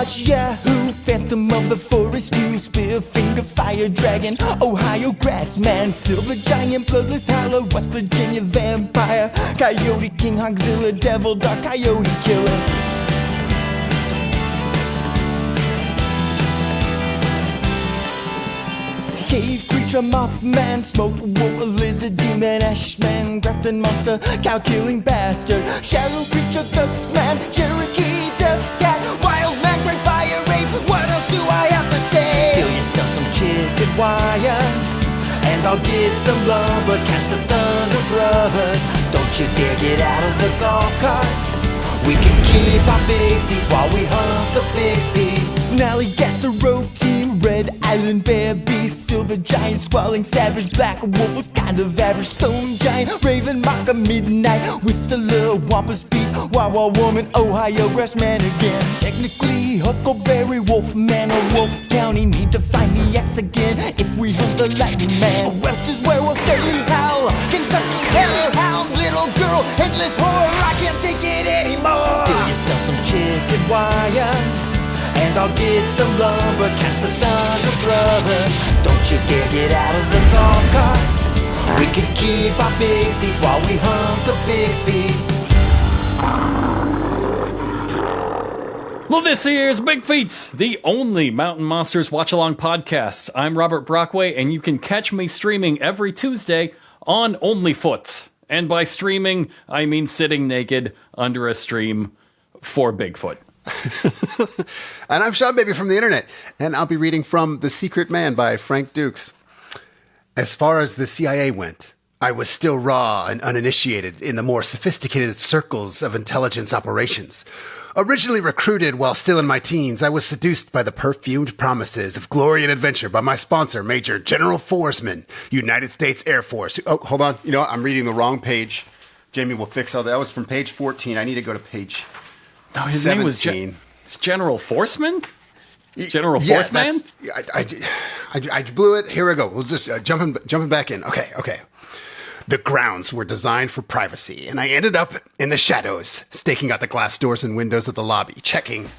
Sasquatch, Yahoo, Phantom of the Forest, you Spearfinger, Fire Dragon, Ohio Grassman, Silver Giant, Bloodless Howler, West Virginia Vampire, Coyote King, Hogzilla, Devil, Dark Coyote Killer. Cave creature, Mothman, Smoke Wolf, Lizard Demon, Ashman, Grafton Monster, Cow-killing Bastard, Shadow Creature, Dustman, Cherokee, Death Cat, Wild Man, Great Fire Rape. What else do I have to say? Steal yourself some chicken wire, and I'll get some lumber. Catch the Thunder Brothers. Don't you dare get out of the golf cart. We can keep our big seats while we hunt the big feet. Snarly Gastro Team, Red Island Bear Beast, Silver Giant, Squalling Savage, Black Wolf was kind of average, Stone Giant, Raven Mocker, Midnight Whistler, Wampus Beast, Wawa Woman, Ohio Grassman again. Technically Huckleberry Wolfman or Wolf County, need to find the X again if we hunt the Lightning Man. Webster's Werewolf, Daily Howl, Kentucky Hellhound, Little Girl, Headless Horror, I can't take it anymore. Steal yourself some chicken wire, and I'll get some lumber. Catch the Thunder Brothers. Don't you dare get out of the golf cart. We can keep our big seats while we hunt the big feet. Well, this here's BIGFEETS, the only Mountain Monsters watch-along podcast. I'm Robert Brockway, and you can catch me streaming every Tuesday on OnlyFoots. And by streaming, I mean sitting naked under a stream for Bigfoot. And I'm Sean Baby from the internet, and I'll be reading from The Secret Man by Frank Dukes. As far as the CIA went, I was still raw and uninitiated in the more sophisticated circles of intelligence operations. Originally recruited while still in my teens, I was seduced by the perfumed promises of glory and adventure by my sponsor, Major General Forsman, United States Air Force. Oh, hold on. You know what? I'm reading the wrong page. Jamie will fix all that. That was from page 14. I need to go to page No, his 17. name was it's General Forsman? General Forsman? I blew it. Here we go. We'll just jumping back in. Okay. The grounds were designed for privacy, and I ended up in the shadows, staking out the glass doors and windows of the lobby, checking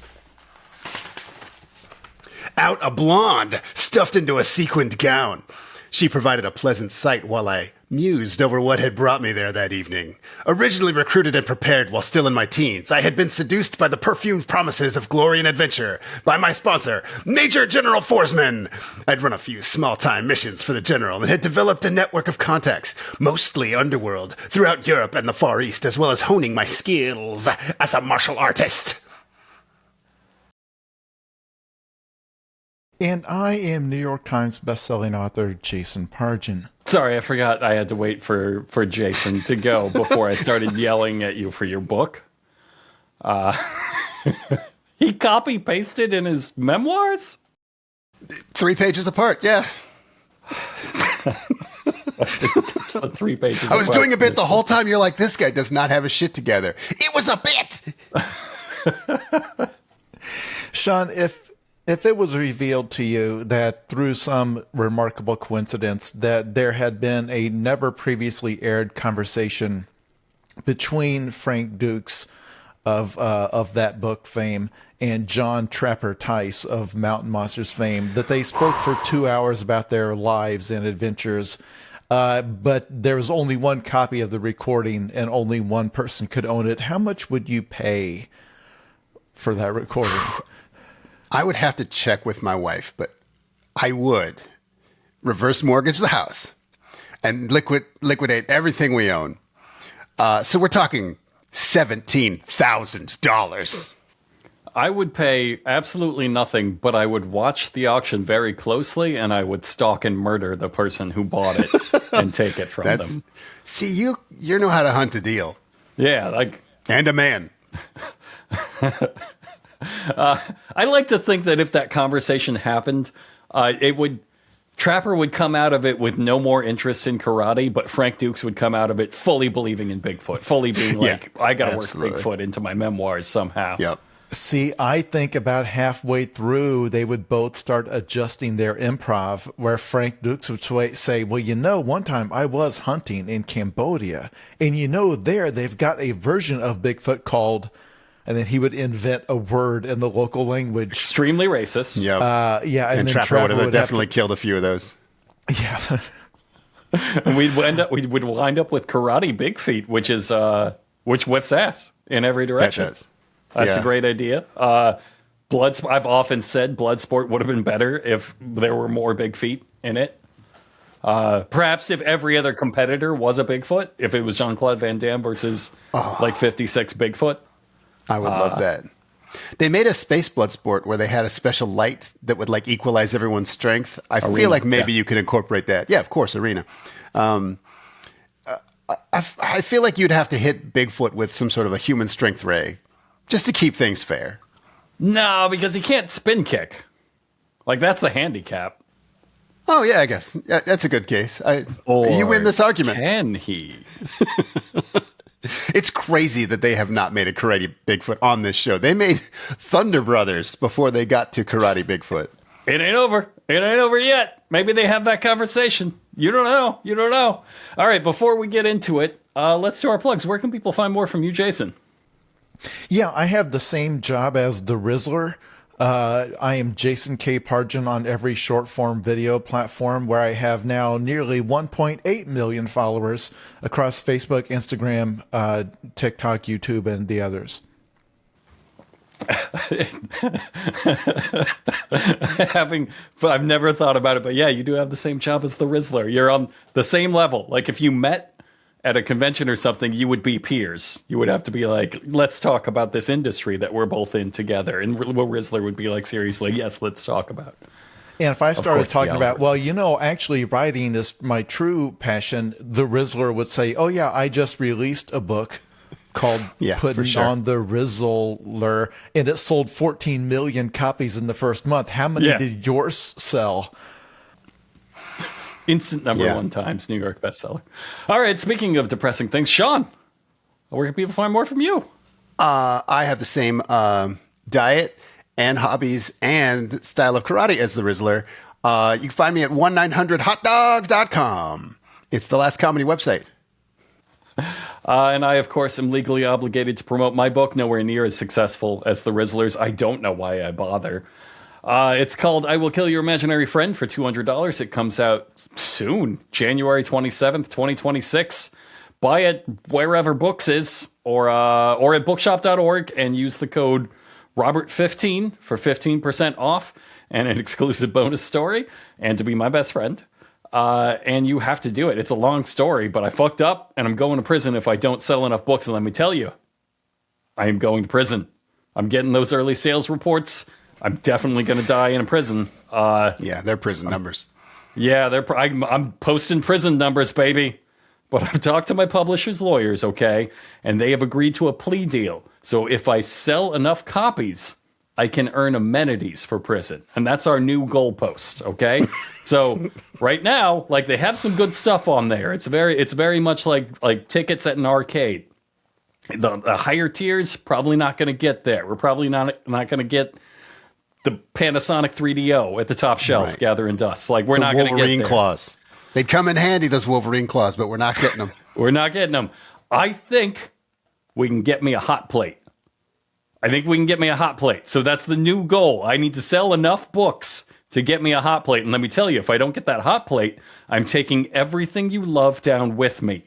out a blonde stuffed into a sequined gown. She provided a pleasant sight while I mused over what had brought me there that evening. Originally recruited and prepared while still in my teens, I had been seduced by the perfumed promises of glory and adventure by my sponsor, Major General Forsman. I'd run a few small-time missions for the General and had developed a network of contacts, mostly underworld, throughout Europe and the Far East, as well as honing my skills as a martial artist. And I am New York Times bestselling author Jason Pargin. Sorry, I forgot I had to wait for Jason to go before I started yelling at you for your book. He copy-pasted in his memoirs? 3 pages apart, yeah. 3 pages I was apart. doing a bit the whole time. You're like, this guy does not have his shit together. It was a bit! Sean, if it was revealed to you that through some remarkable coincidence that there had been a never previously aired conversation between Frank Dukes of that book fame and John Trapper Tice of Mountain Monsters fame, that they spoke for 2 hours about their lives and adventures, but there was only one copy of the recording and only one person could own it, how much would you pay for that recording? I would have to check with my wife, but I would reverse mortgage the house and liquidate everything we own. So we're talking $17,000. I would pay absolutely nothing, but I would watch the auction very closely, and I would stalk and murder the person who bought it and take it from them. See, you know how to hunt a deal. Yeah, and a man. I like to think that if that conversation happened, Trapper would come out of it with no more interest in karate, but Frank Dukes would come out of it fully believing in Bigfoot, fully being like, I got to work Bigfoot into my memoirs somehow. Yep. See, I think about halfway through, they would both start adjusting their improv, where Frank Dukes would say, well, one time I was hunting in Cambodia, and there they've got a version of Bigfoot called and then he would invent a word in the local language. Extremely racist. Yep. Yeah, and then Trapper would have have definitely killed a few of those. Yeah. And we would wind up with Karate Big Feet, which whips ass in every direction. That does. That's Yeah. a great idea. I've often said Bloodsport would have been better if there were more Big Feet in it. Perhaps if every other competitor was a Bigfoot, if it was Jean-Claude Van Damme versus like 56 Bigfoot. I would love that. They made a space blood sport where they had a special light that would like equalize everyone's strength. I feel like maybe you could incorporate that. Yeah, of course, Arena. I feel like you'd have to hit Bigfoot with some sort of a human strength ray just to keep things fair. No, because he can't spin kick. Like, that's the handicap. Oh, yeah, I guess. Yeah, that's a good case. Or you win this argument. Can he? It's crazy that they have not made a Karate Bigfoot on this show. They made Thunder Brothers before they got to Karate Bigfoot. It ain't over. It ain't over yet. Maybe they have that conversation. You don't know. You don't know. All right, before we get into it, let's do our plugs. Where can people find more from you, Jason? Yeah, I have the same job as the Rizzler. I am Jason K. Pargin on every short form video platform, where I have now nearly 1.8 million followers across Facebook, Instagram, TikTok, YouTube, and the others. I've never thought about it, but yeah, you do have the same job as the Rizzler. You're on the same level. Like, if you met at a convention or something, you would be peers. You would have to be like, let's talk about this industry that we're both in together. And Rizzler would be like, seriously, yes, let's talk about it. And if I started course, talking the about, well, actually writing is my true passion, the Rizzler would say, oh, yeah, I just released a book called Putting on the Rizzler, and it sold 14 million copies in the first month. How many did yours sell? Instant number one times New York bestseller. All right, speaking of depressing things, Sean, where can people find more from you? I have the same diet and hobbies and style of karate as the Rizzler. You can find me at 1-900hotdog.com. It's the last comedy website. And I, of course, am legally obligated to promote my book, nowhere near as successful as the Rizzler's. I don't know why I bother. It's called I Will Kill Your Imaginary Friend for $200. It comes out soon, January 27th, 2026. Buy it wherever books is, or at bookshop.org, and use the code Robert15 for 15% off and an exclusive bonus story, and to be my best friend. And you have to do it. It's a long story, but I fucked up, and I'm going to prison if I don't sell enough books. And let me tell you, I am going to prison. I'm getting those early sales reports. I'm definitely going to die in a prison. Yeah, they're prison numbers. Yeah, I'm posting prison numbers, baby. But I've talked to my publisher's lawyers, okay? And they have agreed to a plea deal. So if I sell enough copies, I can earn amenities for prison. And that's our new goalpost, okay? So right now, like, they have some good stuff on there. It's very much like tickets at an arcade. The higher tiers, probably not going to get there. We're probably not going to get the Panasonic 3DO at the top shelf gathering dust. Like, we're not going to get there. Wolverine claws. They'd come in handy, those Wolverine claws, but we're not getting them. We're not getting them. I think we can get me a hot plate. So that's the new goal. I need to sell enough books to get me a hot plate. And let me tell you, if I don't get that hot plate, I'm taking everything you love down with me.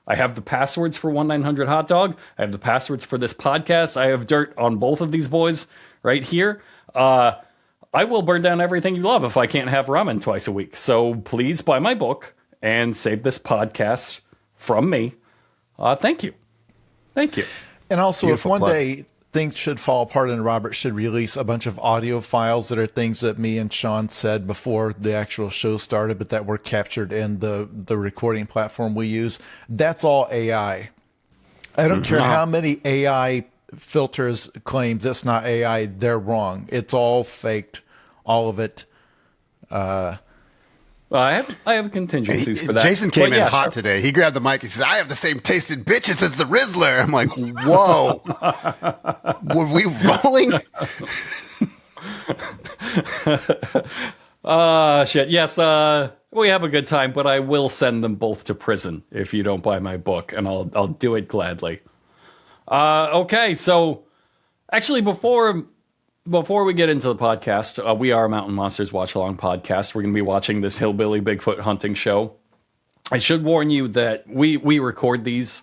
I have the passwords for 1-900-HOT-DOG. I have the passwords for this podcast. I have dirt on both of these boys right here. I will burn down everything you love if I can't have ramen twice a week. So please buy my book and save this podcast from me. Thank you. Thank you. And also, Beautiful if one plug. day things should fall apart and Robert should release a bunch of audio files that are things that me and Sean said before the actual show started, but that were captured in the recording platform we use, that's all AI. I don't care how many AI filters claims it's not AI, they're wrong. It's all faked, all of it. I have contingencies for that. Jason came But in yeah, hot sure. today. He grabbed the mic. He says, I have the same taste in bitches as the Rizzler. I'm like, whoa. Were we rolling? Shit. Yes, we have a good time, but I will send them both to prison if you don't buy my book, and I'll do it gladly. Okay, so Actually, before we get into the podcast, we are Mountain Monsters Watch Along podcast. We're going to be watching this hillbilly Bigfoot hunting show. I should warn you that we record these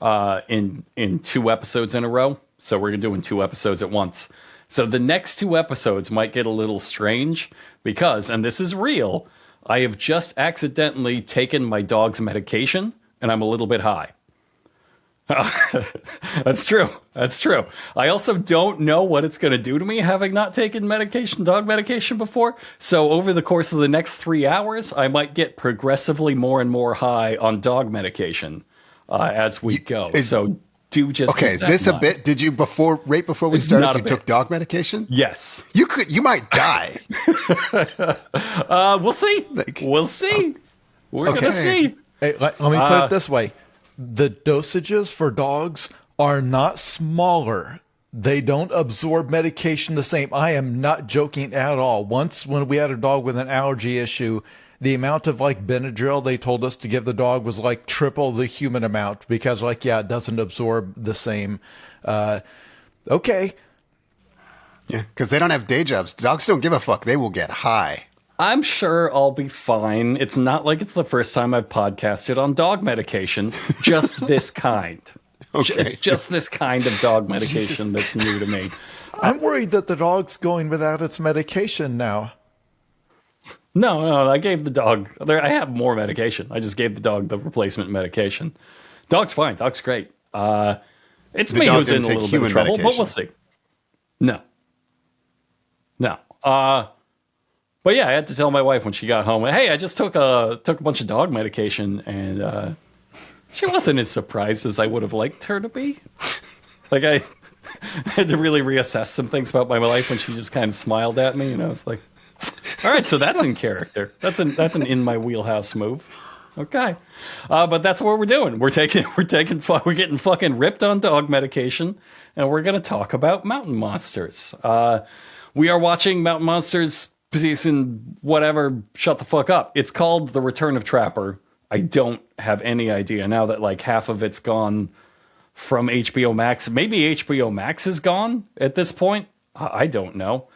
in 2 episodes in a row, so we're doing 2 episodes at once. So the next 2 episodes might get a little strange because, and this is real, I have just accidentally taken my dog's medication, and I'm a little bit high. That's true. That's true. I also don't know what it's going to do to me having not taken dog medication before. So over the course of the next 3 hours, I might get progressively more and more high on dog medication as we go. So do just okay. Is this a bit? Did you right before we started? You took dog medication? Yes. You might die. We'll see. We'll see. We're gonna see. Hey, let me put it this way. The dosages for dogs are not smaller. They don't absorb medication the same. I am not joking at all. Once when we had a dog with an allergy issue, the amount of like Benadryl they told us to give the dog was like triple the human amount because it doesn't absorb the same. Okay. Yeah, because they don't have day jobs. Dogs don't give a fuck. They will get high. I'm sure I'll be fine. It's not like it's the first time I've podcasted on dog medication. Just this kind. Okay. It's just this kind of dog medication that's new to me. I'm worried that the dog's going without its medication now. No, I gave the dog... I have more medication. I just gave the dog the replacement medication. Dog's fine. Dog's great. It's me who's in a little bit of trouble, but we'll see. No. But yeah, I had to tell my wife when she got home, hey, I just took a bunch of dog medication, and she wasn't as surprised as I would have liked her to be. Like, I had to really reassess some things about my life when she just kind of smiled at me, and I was like, all right, so that's in character. That's an in my wheelhouse move. Okay. But that's what we're doing. We're getting fucking ripped on dog medication, and we're going to talk about mountain monsters. We are watching Mountain Monsters season whatever, shut the fuck up. It's called The Return of Trapper. I don't have any idea now that like half of it's gone from HBO Max. Maybe HBO Max is gone at this point. I don't know.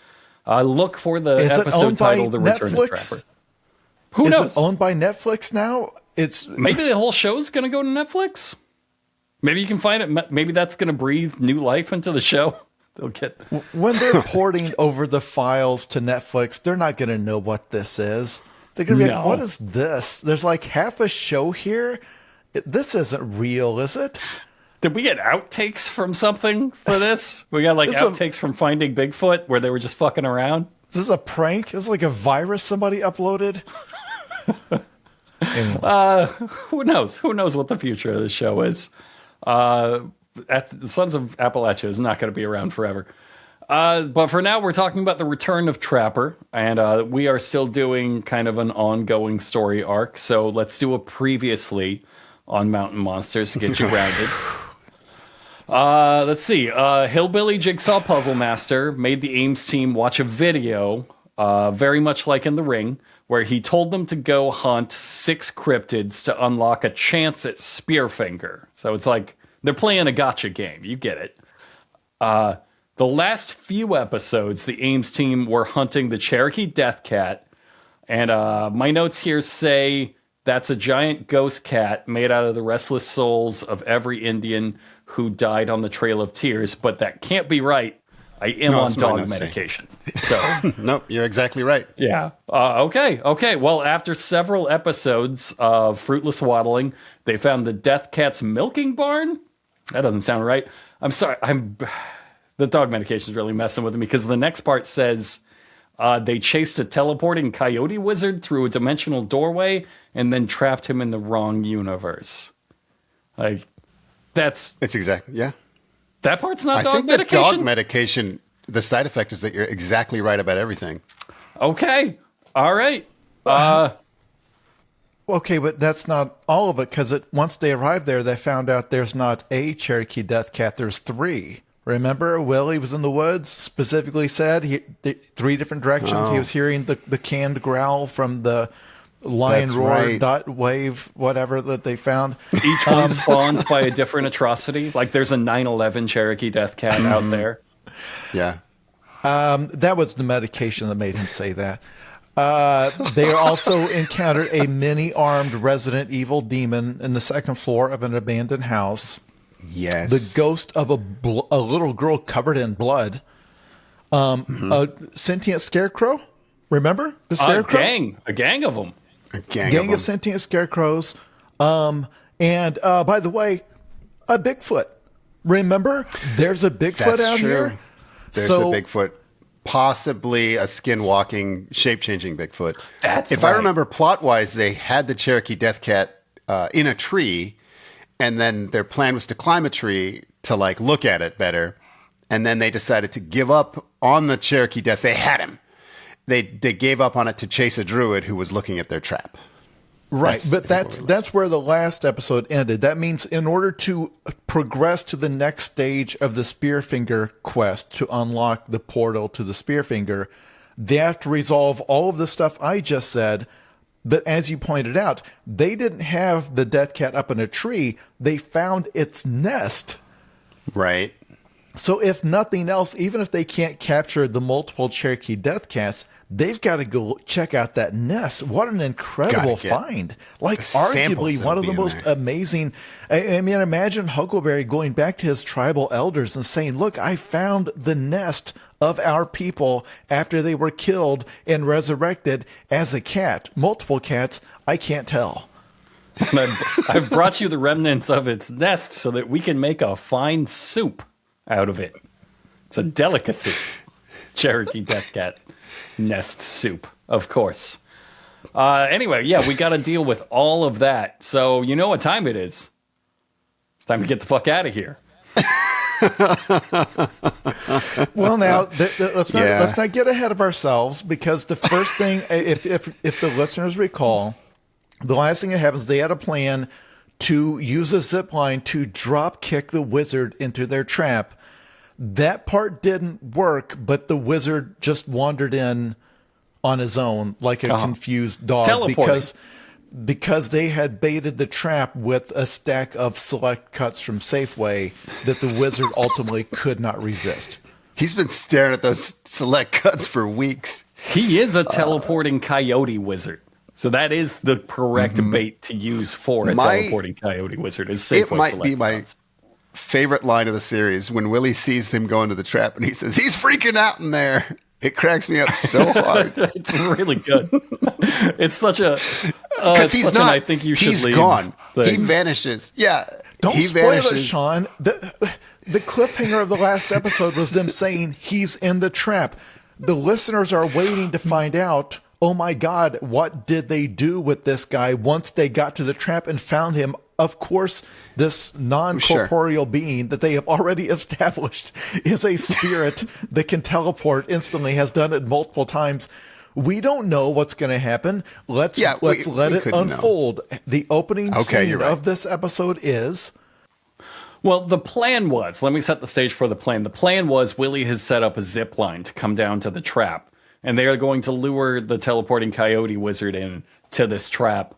Look for the episode title, The Return of Trapper. Who knows? Is it owned by Netflix now? Maybe the whole show's going to go to Netflix. Maybe you can find it. Maybe that's going to breathe new life into the show. They'll get when they're porting over the files to Netflix, they're not going to know what this is. They're going to be like, what is this? There's like half a show here. This isn't real, is it? Did we get outtakes from something for this? We got like outtakes from Finding Bigfoot where they were just fucking around. Is this a prank? Is this like a virus somebody uploaded? Anyway. Who knows? Who knows what the future of this show is? The Sons of Appalachia is not going to be around forever. But for now, we're talking about The Return of Trapper, and we are still doing kind of an ongoing story arc. So let's do a previously on Mountain Monsters to get you grounded. Let's see. Hillbilly Jigsaw Puzzle Master made the Ames team watch a video, very much like in The Ring, where he told them to go hunt 6 cryptids to unlock a chance at Spearfinger. So it's like they're playing a gotcha game. You get it. The last few episodes, the Ames team were hunting the Cherokee Death Cat. And my notes here say that's a giant ghost cat made out of the restless souls of every Indian who died on the Trail of Tears. But that can't be right. I am on dog medication. So nope, you're exactly right. Yeah. Okay. Well, after several episodes of fruitless waddling, they found the Death Cat's milking barn. That doesn't sound right. I'm sorry. The dog medication is really messing with me because the next part says they chased a teleporting coyote wizard through a dimensional doorway and then trapped him in the wrong universe. Like, it's exactly, yeah. That part's not dog medication? I think the dog medication, the side effect is that you're exactly right about everything. Okay. All right. Okay, but that's not all of it, because once they arrived there, they found out there's not a Cherokee Death Cat, there's 3. Remember, Willie was in the woods, specifically said 3 different directions. He was hearing the canned growl from the lion roar, dot wave, whatever that they found. Each one spawned by a different atrocity. Like there's a 9/11 Cherokee Death Cat out there. Yeah. That was the medication that made him say that. They also encountered a mini-armed Resident Evil demon in the second floor of an abandoned house. Yes. The ghost of a little girl covered in blood. A sentient scarecrow. Remember the scarecrow? A gang of them. A gang Gang of them. of sentient scarecrows. And by the way, a Bigfoot. Remember, there's a Bigfoot That's out true. here. There's a Bigfoot. Possibly a skin-walking, shape-changing Bigfoot. That's if right. I remember plot-wise, they had the Cherokee Death Cat in a tree, and then their plan was to climb a tree to like look at it better, and then they decided to give up on the Cherokee Death. They had him. They gave up on it to chase a druid who was looking at their trap. Right, but that's where the last episode ended. That means in order to progress to the next stage of the Spearfinger quest to unlock the portal to the Spearfinger, they have to resolve all of the stuff I just said. But as you pointed out, they didn't have the Death Cat up in a tree. They found its nest. Right. So if nothing else, even if they can't capture the multiple Cherokee Death Cats, they've got to go check out that nest. What an incredible find. Like arguably one of the most amazing. I mean, imagine Huckleberry going back to his tribal elders and saying, look, I found the nest of our people after they were killed and resurrected as a cat. Multiple cats, I can't tell. And I've brought you the remnants of its nest so that we can make a fine soup out of it. It's a delicacy. Cherokee Death Cat nest soup, of course. Anyway, yeah, we got to deal with all of that. So you know what time it is. It's time to get the fuck out of here. Well, now let's not get ahead of ourselves, because the first thing, if the listeners recall, the last thing that happens, they had a plan to use a zip line to drop kick the wizard into their trap. That part didn't work, but the wizard just wandered in on his own like a confused dog because they had baited the trap with a stack of select cuts from Safeway that the wizard ultimately could not resist. He's been staring at those select cuts for weeks. He is a teleporting coyote wizard. So that is the correct bait to use for a teleporting coyote wizard. Is Safeway It might select be my cuts. favorite line of the series when Willie sees him go into the trap and he says, he's freaking out in there. It cracks me up so hard. It's really good. It's such a because he's not. I think you should he's leave gone. thing. He vanishes. Yeah. Don't he spoil vanishes. it, Sean. The cliffhanger of the last episode was them saying he's in the trap. The listeners are waiting to find out, oh my God, what did they do with this guy once they got to the trap and found him? Of course, this non-corporeal being that they have already established is a spirit that can teleport instantly, has done it multiple times. We don't know what's going to happen. Let's let it unfold. The opening scene of this episode is... Well, the plan was, let me set the stage for the plan. The plan was Willie has set up a zip line to come down to the trap, and they are going to lure the teleporting coyote wizard in to this trap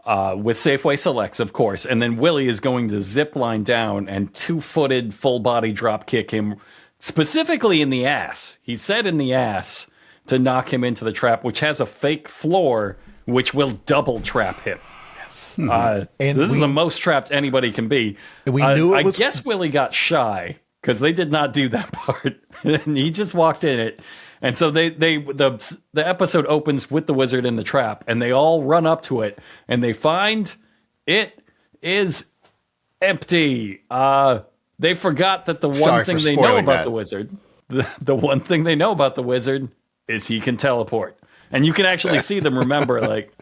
with Safeway Selects, of course. And then Willie is going to zip line down and two-footed full body drop kick him specifically in the ass. He said in the ass to knock him into the trap, which has a fake floor, which will double trap him. Yes. This is the most trapped anybody can be. We knew it was... I guess Willie got shy because they did not do that part. And he just walked in it. And so the episode opens with the wizard in the trap, and they all run up to it, and they find it is empty. They forgot that the one thing they know about the wizard, the one thing they know about the wizard is he can teleport. And you can actually see them remember, like,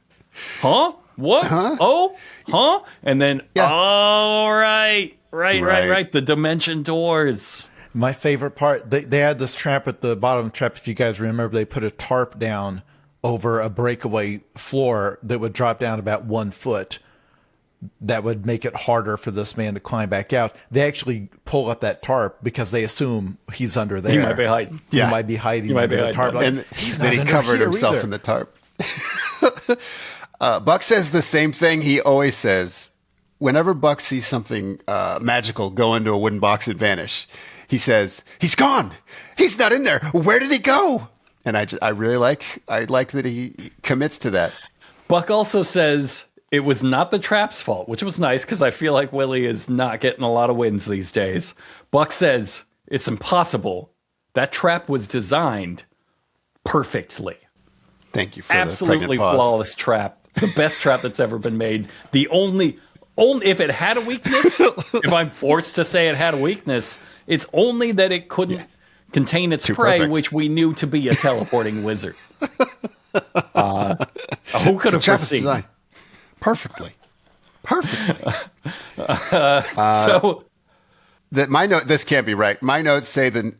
huh? What? Huh? Oh? Huh? And then, oh, right. The dimension doors. My favorite part, they had this trap at the bottom of the trap. If you guys remember, they put a tarp down over a breakaway floor that would drop down about 1 foot. That would make it harder for this man to climb back out. They actually pull up that tarp because they assume he's under there. He might be hiding. He might be hiding under the tarp. And then he covered himself in the tarp. Buck says the same thing he always says. Whenever Buck sees something magical go into a wooden box and vanish, he says, "He's gone. He's not in there. Where did he go?" And I really like that he commits to that. Buck also says it was not the trap's fault, which was nice because I feel like Willie is not getting a lot of wins these days. Buck says it's impossible. That trap was designed perfectly. Thank you for absolutely the pause. flawless trap. The best trap that's ever been made. The only if it had a weakness, if I'm forced to say it had a weakness, it's only that it couldn't contain its prey, perfect. which we knew to be a teleporting wizard. Who could have foreseen? Perfectly. So That my note. This can't be right. My notes say that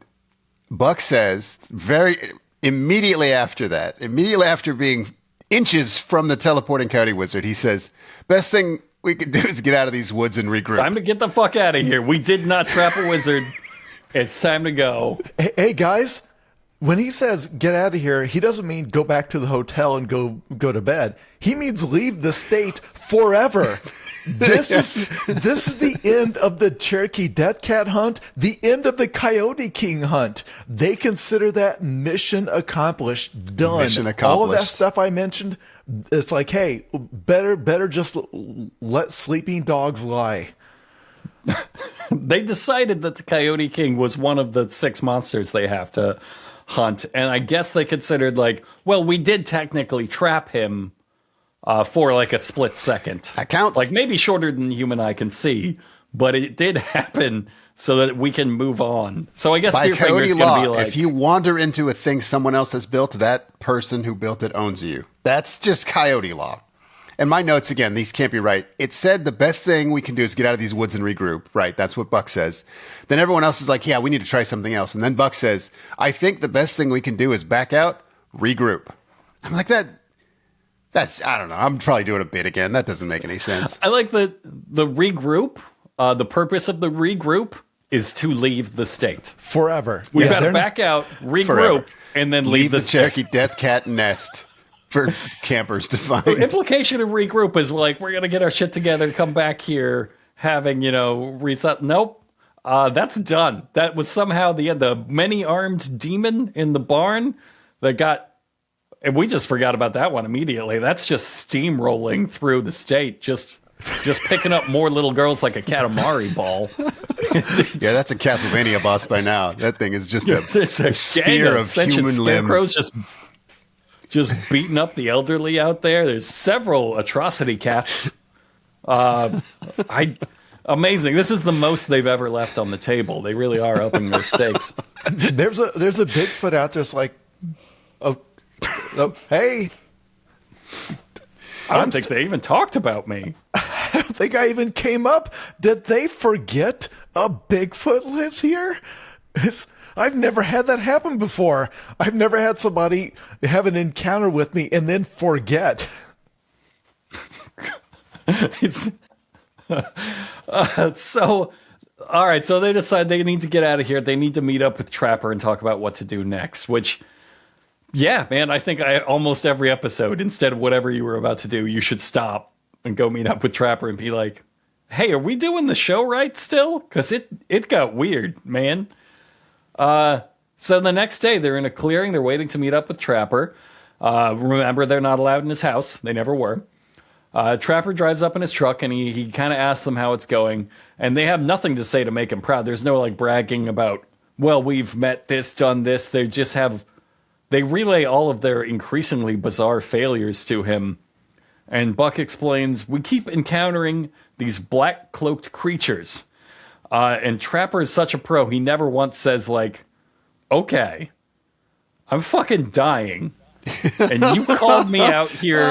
Buck says very immediately after that, immediately after being inches from the teleporting coyote wizard, he says, "Best thing we could do is get out of these woods and regroup." time to get the fuck out of here. We did not trap a wizard. It's time to go. Hey guys, when he says get out of here, he doesn't mean go back to the hotel and go to bed. He means leave the state forever. This is the end of the Cherokee Death Cat hunt, the end of the Coyote King hunt. They consider that mission accomplished, done. Mission All of that accomplished. stuff I mentioned, it's like, hey, better just let sleeping dogs lie. They decided that the Coyote King was one of the 6 monsters they have to hunt. And I guess they considered like, well, we did technically trap him for like a split second. That counts. Like maybe shorter than the human eye can see, but it did happen so that we can move on. So I guess By Spearfinger's coyote going to law, be like, if you wander into a thing someone else has built, that person who built it owns you. That's just coyote law. And my notes, again, these can't be right. It said the best thing we can do is get out of these woods and regroup. Right, that's what Buck says. Then everyone else is like, yeah, we need to try something else. And then Buck says, I think the best thing we can do is back out, regroup. I'm like, that's, I don't know. I'm probably doing a bit again. That doesn't make any sense. I like the regroup. The purpose of the regroup is to leave the state. Forever. We've Yeah, got to they're back out, regroup, Forever. and then Leave the state. Cherokee Death Cat nest for campers to find. The implication of regroup is like, we're going to get our shit together, come back here, having, reset. Nope. That's done. That was somehow the many-armed demon in the barn that got... And we just forgot about that one immediately. That's just steamrolling through the state, just picking up more little girls like a Katamari ball. Yeah, that's a Castlevania boss by now. That thing is just It's a gang spear of sentient human scarecrows limbs. just beating up the elderly out there. There's several atrocity cats. Amazing. This is the most they've ever left on the table. They really are upping their stakes. There's a Bigfoot out there. It's like, oh, hey. I don't think they even talked about me. I don't think I even came up. Did they forget a Bigfoot lives here? I've never had that happen before. I've never had somebody have an encounter with me and then forget. It's so all right. So they decide they need to get out of here. They need to meet up with Trapper and talk about what to do next. Which, yeah, man, I think almost every episode, instead of whatever you were about to do, you should stop and go meet up with Trapper and be like, "Hey, are we doing the show right still? Because it got weird, man." So the next day, they're in a clearing. They're waiting to meet up with Trapper. Remember, they're not allowed in his house. They never were. Trapper drives up in his truck, and he kind of asks them how it's going. And they have nothing to say to make him proud. There's no, like, bragging about, well, we've met this, done this. They just have... They relay all of their increasingly bizarre failures to him. And Buck explains, we keep encountering these black-cloaked creatures. And Trapper is such a pro, he never once says, like, okay, I'm fucking dying. And you called me out here.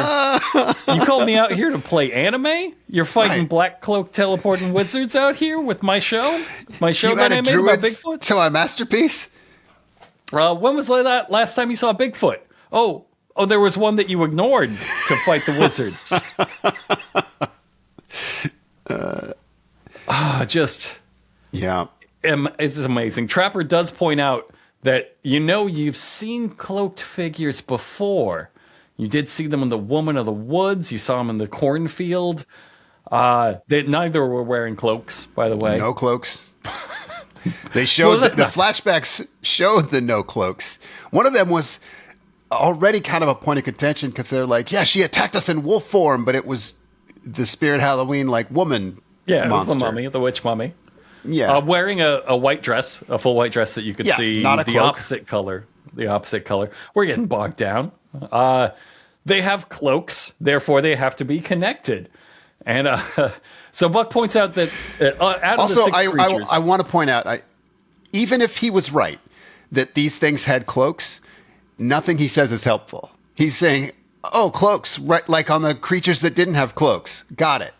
You called me out here to play anime? You're fighting Right. black cloak teleporting wizards out here with my show? My show You that I added made about druids Bigfoot? to my masterpiece? When was that last time you saw Bigfoot? Oh, there was one that you ignored to fight the wizards. Yeah. It's amazing. Trapper does point out that, you've seen cloaked figures before. You did see them in The Woman of the Woods. You saw them in the cornfield. Neither were wearing cloaks, by the way. No cloaks. They showed Well, the flashbacks showed the no cloaks. One of them was already kind of a point of contention because they're like, yeah, she attacked us in wolf form, but it was the Spirit Halloween like woman. Yeah, monster. it was the mummy, the witch mummy. Yeah, Wearing a white dress, a full white dress that you could see not a the cloak. opposite color. The opposite color. We're getting bogged down. They have cloaks, therefore they have to be connected. And so Buck points out that out of the also, six creatures, I want to point out, even if he was right that these things had cloaks, nothing he says is helpful. He's saying, "Oh, cloaks, right? Like on the creatures that didn't have cloaks. Got it.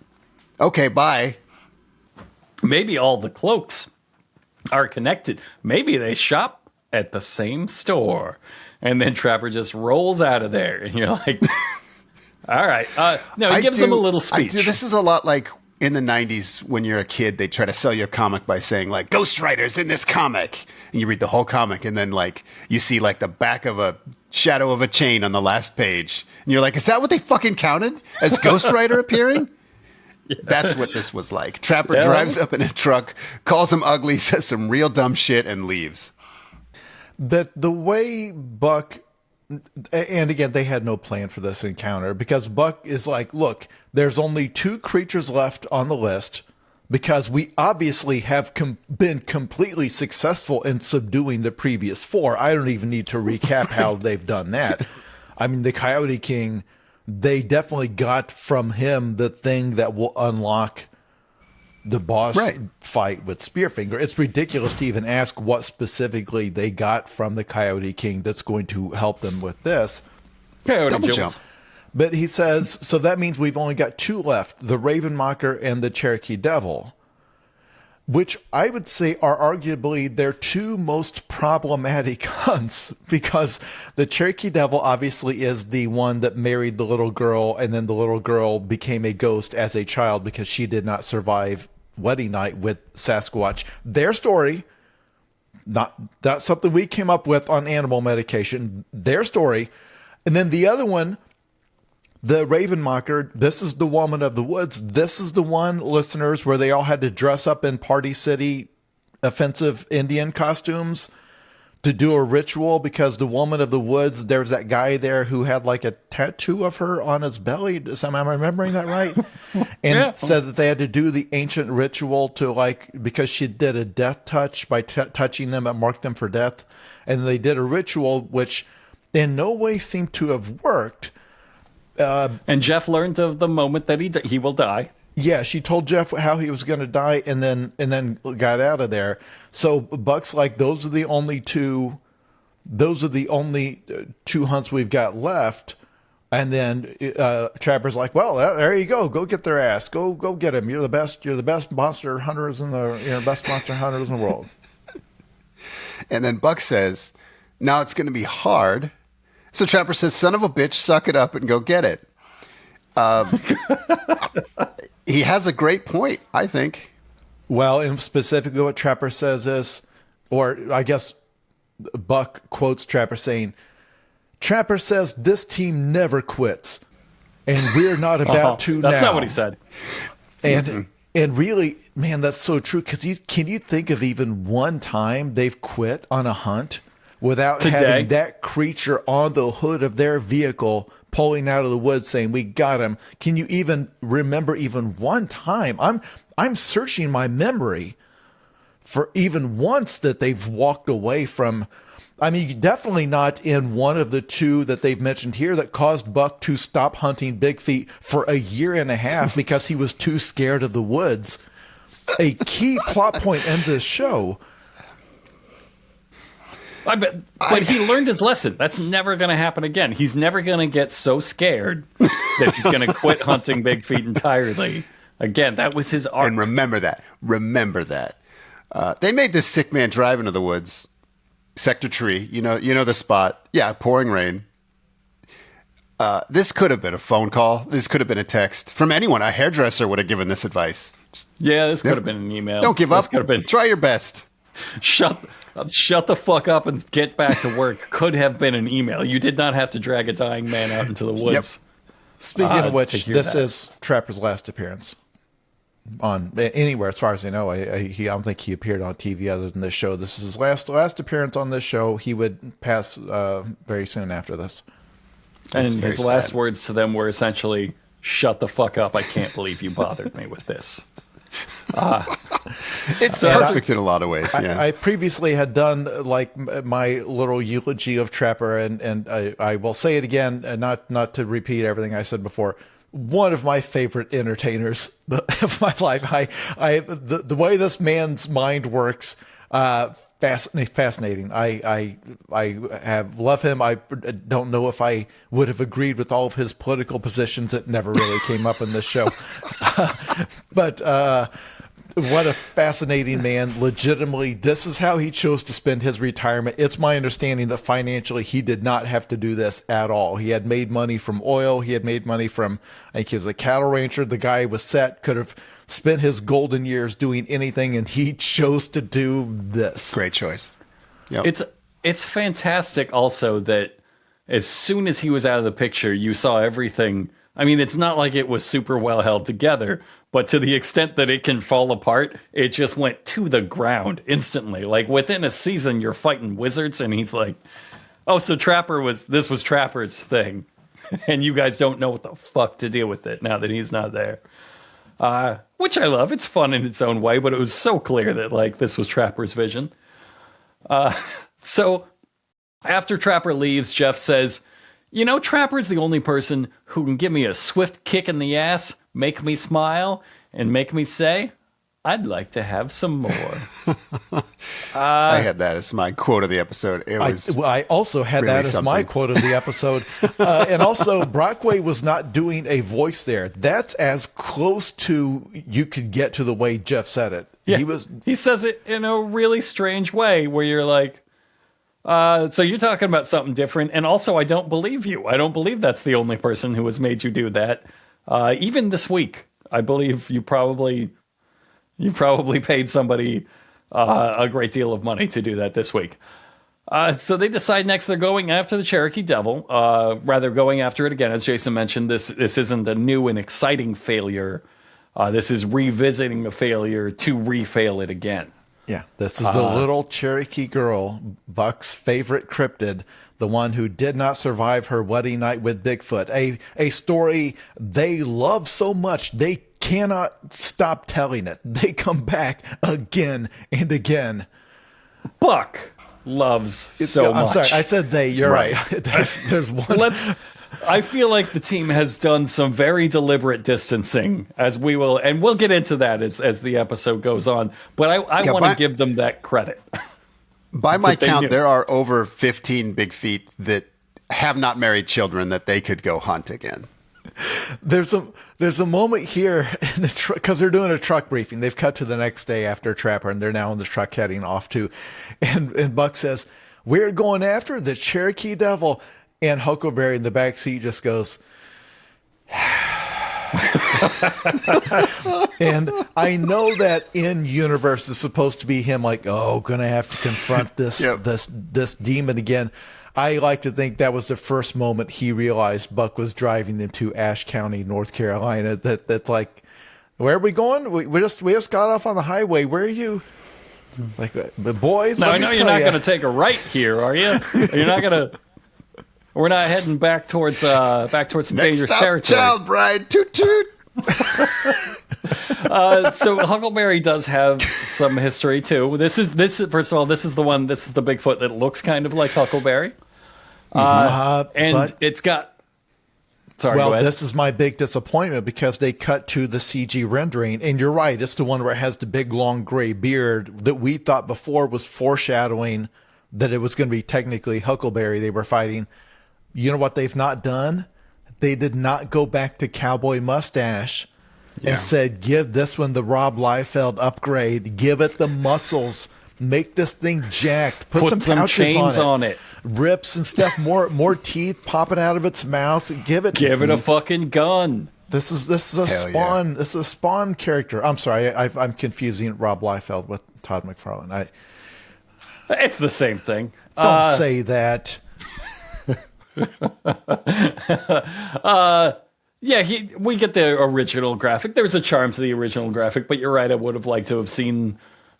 Okay, bye." maybe all the cloaks are connected. Maybe they shop at the same store. And then Trapper just rolls out of there. And you're like, all right. No, he gives them a little speech. This is a lot like in the 90s when you're a kid, they try to sell you a comic by saying, like, Ghost Rider's in this comic. And you read the whole comic, and then, like, you see, like, the back of a shadow of a chain on the last page. And you're like, is that what they fucking counted as Ghost Rider appearing? Yeah. That's what this was like. Trapper drives up in a truck, calls him ugly, says some real dumb shit, and leaves. But the way Buck, and again, they had no plan for this encounter because Buck is like, look, there's only 2 creatures left on the list because we obviously have been completely successful in subduing the previous 4. I don't even need to recap how they've done that. I mean, the Coyote King, they definitely got from him the thing that will unlock the boss fight with Spearfinger. It's ridiculous to even ask what specifically they got from the Coyote King that's going to help them with this. Coyote jump. But he says, so that means we've only got 2 left, the Ravenmocker and the Cherokee Devil, which I would say are arguably their 2 most problematic hunts, because the Cherokee Devil obviously is the one that married the little girl, and then the little girl became a ghost as a child because she did not survive wedding night with Sasquatch. Their story, not something we came up with on animal medication, their story. And then the other one, the Ravenmocker, this is the woman of the woods. This is the one, listeners, where they all had to dress up in Party City offensive Indian costumes to do a ritual because the woman of the woods, there's that guy there who had like a tattoo of her on his belly. Am I remembering that right? And said that they had to do the ancient ritual to, like, because she did a death touch by touching them and marked them for death. And they did a ritual which in no way seemed to have worked. And Jeff learned of the moment that he will die. Yeah, she told Jeff how he was going to die, and then got out of there. So Buck's like, those are the only 2 hunts we've got left. And then Trapper's like, well, there you go. Go get their ass. Go get him. You're the best. You're the best monster hunters in the world. And then Buck says, now it's going to be hard. So Trapper says, son of a bitch, suck it up and go get it. He has a great point, I think. Well, and specifically what Trapper says is, or I guess Buck quotes Trapper saying, Trapper says this team never quits, and we're not about to now. That's not what he said. And and really, man, that's so true, because can you think of even one time they've quit on a hunt without having that creature on the hood of their vehicle pulling out of the woods saying, we got him? Can you even remember even one time? I'm searching my memory for even once that they've walked away from. I mean, definitely not in one of the 2 that they've mentioned here that caused Buck to stop hunting Big Feet for a year and a half because he was too scared of the woods. A key plot point in this show. But he learned his lesson. That's never going to happen again. He's never going to get so scared that he's going to quit hunting Big Feet entirely. Again, that was his arc. And remember that. They made this sick man drive into the woods. Sector Tree, you know the spot. Yeah, pouring rain. This could have been a phone call. This could have been a text from anyone. A hairdresser would have given this advice. This could have been an email. Don't give up. Try your best. Shut the fuck up and get back to work. Could have been an email. You did not have to drag a dying man out into the woods. Speaking of which, this is Trapper's last appearance. on anywhere as far as I know. I don't think he appeared on TV other than this show. This is his last appearance on this show. He would pass very soon after this. And That's very his last sad. words to them were essentially, "Shut the fuck up. I can't believe you bothered me with this." It's perfect in a lot of ways. Yeah. I previously had done like my little eulogy of Trapper, and I will say it again, and not to repeat everything I said before. One of my favorite entertainers of my life. The way this man's mind works, fascinating. I have love him. I don't know if I would have agreed with all of his political positions. It never really came up in this show, but. What a fascinating man. Legitimately, this is how he chose to spend his retirement. It's my understanding that financially he did not have to do this at all. He had made money from oil. He had made money from, I think he was a cattle rancher. The guy was set, could have spent his golden years doing anything, and he chose to do this. Great choice. Yep. It's fantastic also that as soon as he was out of the picture, you saw everything. I mean, it's not like it was super well held together, but to the extent that it can fall apart, it just went to the ground instantly. Like within a season, you're fighting wizards, and he's like, "Oh, so this was Trapper's thing," and you guys don't know what the fuck to deal with it now that he's not there. Which I love. It's fun in its own way, but it was so clear that like this was Trapper's vision. So after Trapper leaves, Jeff says, "You know, Trapper's the only person who can give me a swift kick in the ass, make me smile, and make me say, I'd like to have some more." I had that as my quote of the episode. I also had really that as my something. quote of the episode. And also, Brockway was not doing a voice there. That's as close to you could get to the way Jeff said it. Yeah, He says it in a really strange way where you're like, so you're talking about something different. And also, I don't believe you. I don't believe that's the only person who has made you do that. Even this week, I believe you probably paid somebody a great deal of money to do that this week. So they decide next they're going after the Cherokee Devil, rather going after it again. As Jason mentioned, this isn't a new and exciting failure. This is revisiting a failure to refail it again. Yeah, this is the little Cherokee girl, Buck's favorite cryptid, the one who did not survive her wedding night with Bigfoot. A story they love so much they cannot stop telling it. They come back again and again. Buck loves so much. I'm sorry, I said they. You're right. There's one. I feel like the team has done some very deliberate distancing, as we'll get into that as the episode goes on. But I want to give them that credit. By my count, there are over 15 big feet that have not married children that they could go hunt again. There's a moment here in the truck because they're doing a truck briefing. They've cut to the next day after Trapper, and they're now in the truck heading off to. And Buck says, "We're going after the Cherokee Devil." And Huckleberry in the back seat just goes, and I know that in universe is supposed to be him like, oh, gonna have to confront this this demon again. I like to think that was the first moment he realized Buck was driving them to Ashe County, North Carolina. That's like, where are we going? We just got off on the highway. Where are you? Like the boys. Now I know you're not going to take a right here, are you? You're not going to. We're not heading back towards some dangerous territory. Child bride, toot toot. So Huckleberry does have some history too. This is first of all, this is the Bigfoot that looks kind of like Huckleberry, and it's got. Sorry, well, go ahead. this is my big disappointment because they cut to the CG rendering, and you're right, it's the one where it has the big long gray beard that we thought before was foreshadowing that it was going to be technically Huckleberry they were fighting. You know what they've not done? They did not go back to Cowboy Mustache and said, give this one the Rob Liefeld upgrade. Give it the muscles. Make this thing jacked. Put some pouches chains on it. Rips and stuff. More teeth popping out of its mouth. Give it a fucking gun. This is a Spawn. Yeah. This is a Spawn character. I'm sorry. I'm confusing Rob Liefeld with Todd McFarlane. It's the same thing. Don't say that. Yeah, we get the original graphic. There's a charm to the original graphic, but you're right. I would have liked to have seen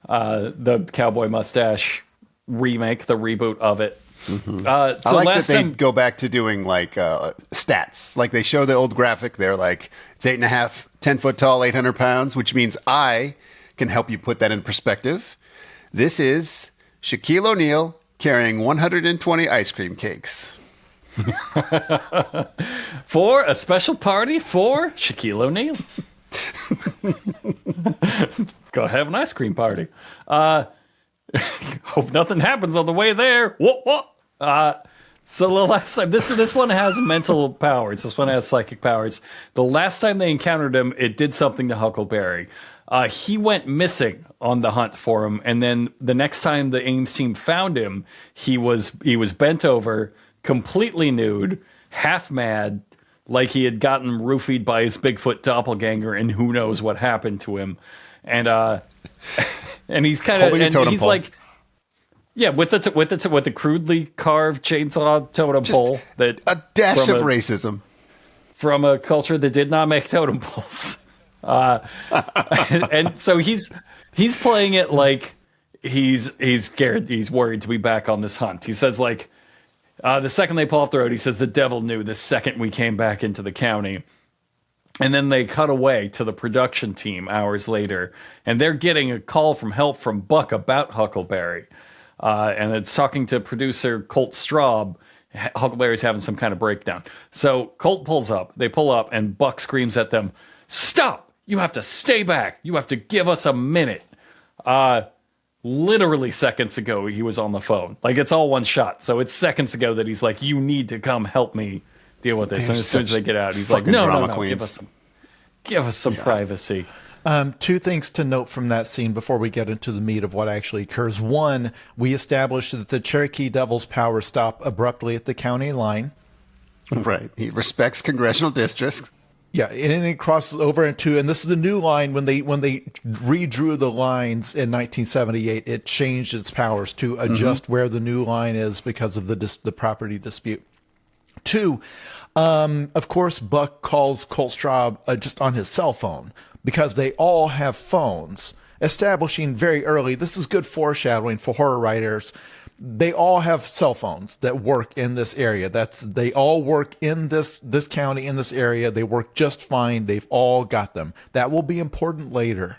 the Cowboy Mustache remake, the reboot of it. Mm-hmm. So I like last that they time, go back to doing like stats. Like they show the old graphic. They're like, it's 8.5, 10 foot tall, 800 pounds, which means I can help you put that in perspective. This is Shaquille O'Neal carrying 120 ice cream cakes. for a special party for Shaquille O'Neal. Go have an ice cream party. Hope nothing happens on the way there. What? So the last time, this one has mental powers. This one has psychic powers. The last time they encountered him, it did something to Huckleberry. He went missing on the hunt for him, and then the next time the Ames team found him, he was bent over, completely nude, half mad, like he had gotten roofied by his Bigfoot doppelganger, and who knows what happened to him. And and he's kind of, and he's like, yeah, with the crudely carved chainsaw totem pole, that a dash of racism from a culture that did not make totem poles. And so he's playing it like he's scared, he's worried to be back on this hunt. He says, like, the second they pull off the road, he says, the devil knew the second we came back into the county. And then they cut away to the production team hours later, and they're getting a call from help from Buck about Huckleberry. And it's talking to producer Colt Straub. Huckleberry's having some kind of breakdown. So Colt pulls up, they pull up, and Buck screams at them, "Stop! You have to stay back. You have to give us a minute." Literally seconds ago, he was on the phone. Like, it's all one shot. So it's seconds ago that he's like, you need to come help me deal with this. And as soon as they get out, he's like, no, give us some privacy. Two things to note from that scene before we get into the meat of what actually occurs. One, we established that the Cherokee Devil's powers stop abruptly at the county line. Right. He respects congressional districts. Yeah, and then it crosses over into, and this is the new line, when they redrew the lines in 1978, it changed its powers to adjust where the new line is because of the property dispute. Two, of course, Buck calls Colt Straub just on his cell phone because they all have phones, establishing very early, this is good foreshadowing for horror writers, they all have cell phones that work in this area. They all work in this county, in this area. They work just fine. They've all got them. That will be important later.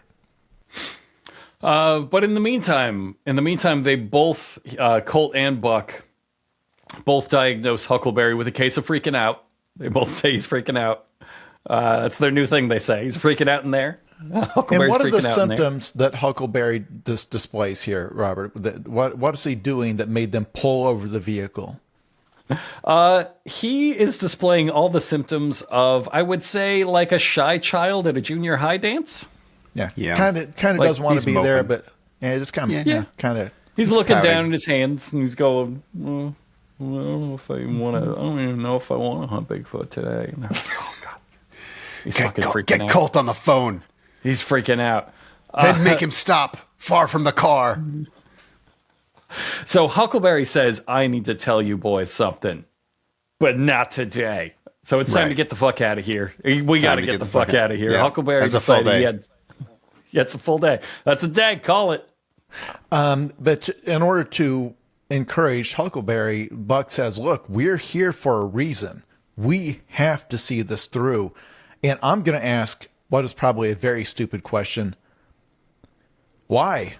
But in the meantime, they both, Colt and Buck, both diagnose Huckleberry with a case of freaking out. They both say he's freaking out. That's their new thing. They say he's freaking out in there. And what are the symptoms that Huckleberry displays here, Robert? What is he doing that made them pull over the vehicle? He is displaying all the symptoms of, I would say, like a shy child at a junior high dance. Yeah. Kind of like, doesn't want to be moping there, but just kind of. He's looking down at his hands and he's going, well, I don't know if I want to. I don't even know if I want to hunt Bigfoot today. Oh God, he's fucking freaking out. Get Colt on the phone. He's freaking out. Then make him stop far from the car. So Huckleberry says, I need to tell you boys something, but not today. So it's time to get the fuck out of here. We got to get the fuck out of here. Yeah. Huckleberry decided it's a full day. That's a day. Call it. But in order to encourage Huckleberry, Buck says, look, we're here for a reason. We have to see this through. And I'm going to ask what is probably a very stupid question. Why?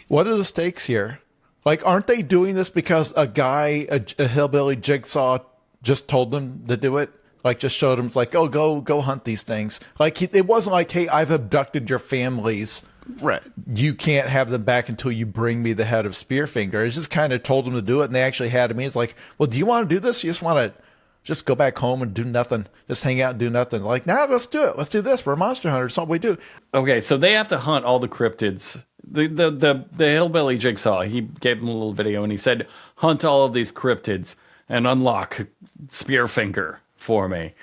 What are the stakes here? Like, aren't they doing this because a guy, a hillbilly Jigsaw, just told them to do it? Like, just showed them, like, oh, go hunt these things. Like, it wasn't like, hey, I've abducted your families. Right. You can't have them back until you bring me the head of Spearfinger. It just kind of told them to do it, and they actually had him. It's like, well, do you want to do this? You just want to just go back home and do nothing, just hang out and do nothing. Like, now let's do it. Let's do this. We're monster hunters. That's what we do. Okay, so they have to hunt all the cryptids. The hillbilly Jigsaw, he gave them a little video and he said, hunt all of these cryptids and unlock Spearfinger for me.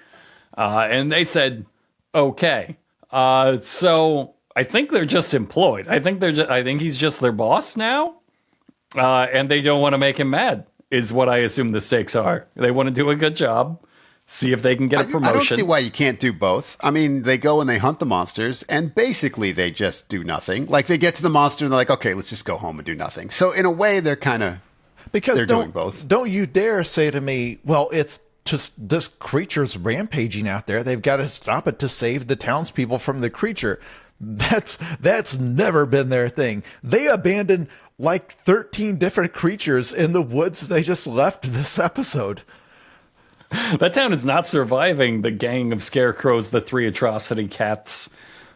And they said, okay. So I think they're just employed. I think he's just their boss now. And they don't want to make him mad, is what I assume the stakes are. They want to do a good job. see if they can get a promotion. I don't see why you can't do both. I mean, they go and they hunt the monsters, and basically they just do nothing. Like, they get to the monster and they're like, okay, let's just go home and do nothing. So in a way, they're kind of doing both. Don't you dare say to me, well, it's just this creature's rampaging out there. They've got to stop it to save the townspeople from the creature. That's never been their thing. They abandoned like 13 different creatures in the woods they just left this episode. That town is not surviving the gang of scarecrows, the 3 atrocity cats,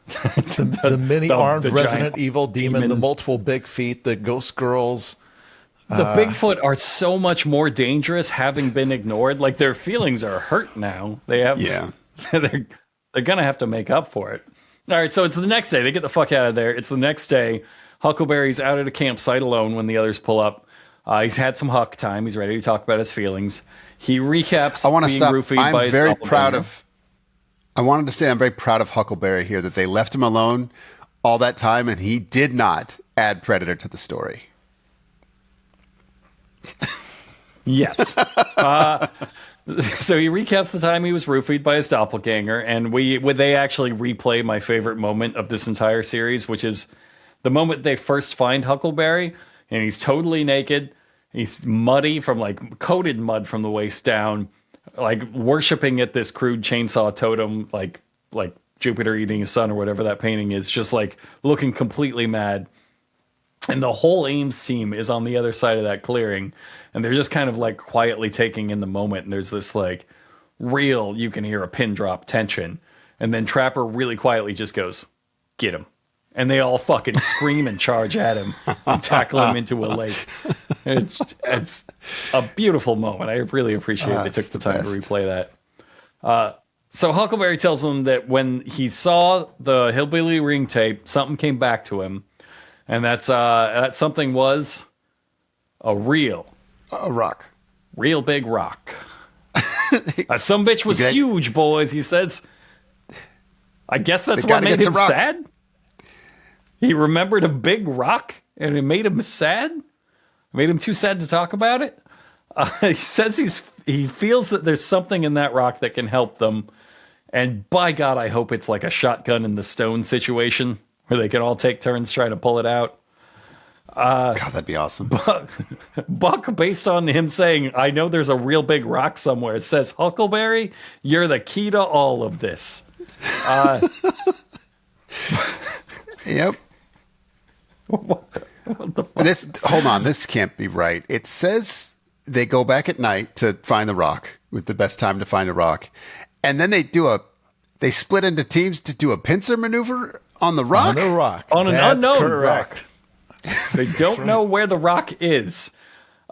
the many armed Resident Evil demon, the multiple big feet, the ghost girls. The Bigfoot are so much more dangerous having been ignored. Like, their feelings are hurt now. They're going to have to make up for it. All right, so it's the next day. They get the fuck out of there. It's the next day. Huckleberry's out at a campsite alone when the others pull up. He's had some Huck time. He's ready to talk about his feelings. He recaps being roofied by his doppelganger. I wanted to say I'm very proud of Huckleberry here that they left him alone all that time, and he did not add Predator to the story. Yet. So he recaps the time he was roofied by his doppelganger, and they actually replay my favorite moment of this entire series, which is the moment they first find Huckleberry, and he's totally naked. He's muddy from, like, coated mud from the waist down, like, worshiping at this crude chainsaw totem, like Jupiter eating his son or whatever that painting is, just, like, looking completely mad. And the whole Ames team is on the other side of that clearing, and they're just kind of, like, quietly taking in the moment, and there's this, like, real, you can hear a pin drop tension, and then Trapper really quietly just goes, "Get him." And they all fucking scream and charge at him and tackle him into a lake. It's a beautiful moment. I really appreciate they took the time to replay that. So Huckleberry tells them that when he saw the Hillbilly ring tape, something came back to him. And that something was a rock. Real big rock. Some bitch was huge, boys, he says. I guess that's what made him sad. He remembered a big rock, and it made him sad. Made him too sad to talk about it. He says he feels that there's something in that rock that can help them. And by God, I hope it's like a shotgun in the stone situation where they can all take turns trying to pull it out. God, that'd be awesome. Buck, based on him saying, "I know there's a real big rock somewhere," says, "Huckleberry, you're the key to all of this." Yep. What the fuck? Hold on, this can't be right. It says they go back at night to find the rock, with the best time to find a rock, and then they split into teams to do a pincer maneuver on the rock. On the rock. On an That's unknown correct. rock. They don't know where the rock is.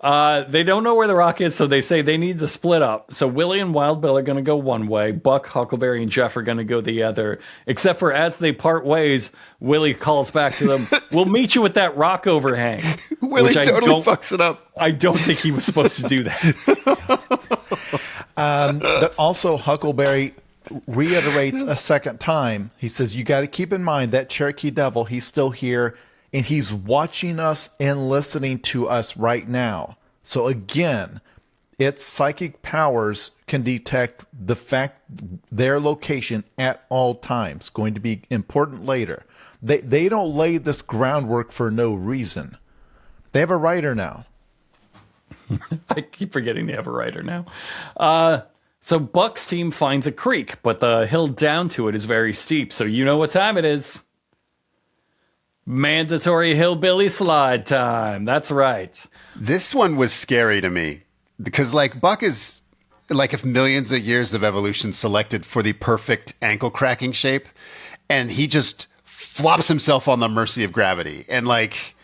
They don't know where the rock is, so they say they need to split up. So Willie and Wild Bill are going to go one way. Buck, Huckleberry, and Jeff are going to go the other. Except for as they part ways, Willie calls back to them, "We'll meet you at that rock overhang." Willie totally fucks it up. I don't think he was supposed to do that. But also, Huckleberry reiterates a second time. He says, "You got to keep in mind that Cherokee Devil, he's still here. And he's watching us and listening to us right now." So again, its psychic powers can detect the fact their location at all times. Going to be important later. They don't lay this groundwork for no reason. They have a writer now. I keep forgetting they have a writer now. So Buck's team finds a creek, but the hill down to it is very steep. So you know what time it is. Mandatory hillbilly slide time. That's right. This one was scary to me because, like, Buck is like if millions of years of evolution selected for the perfect ankle cracking shape, and he just flops himself on the mercy of gravity. And like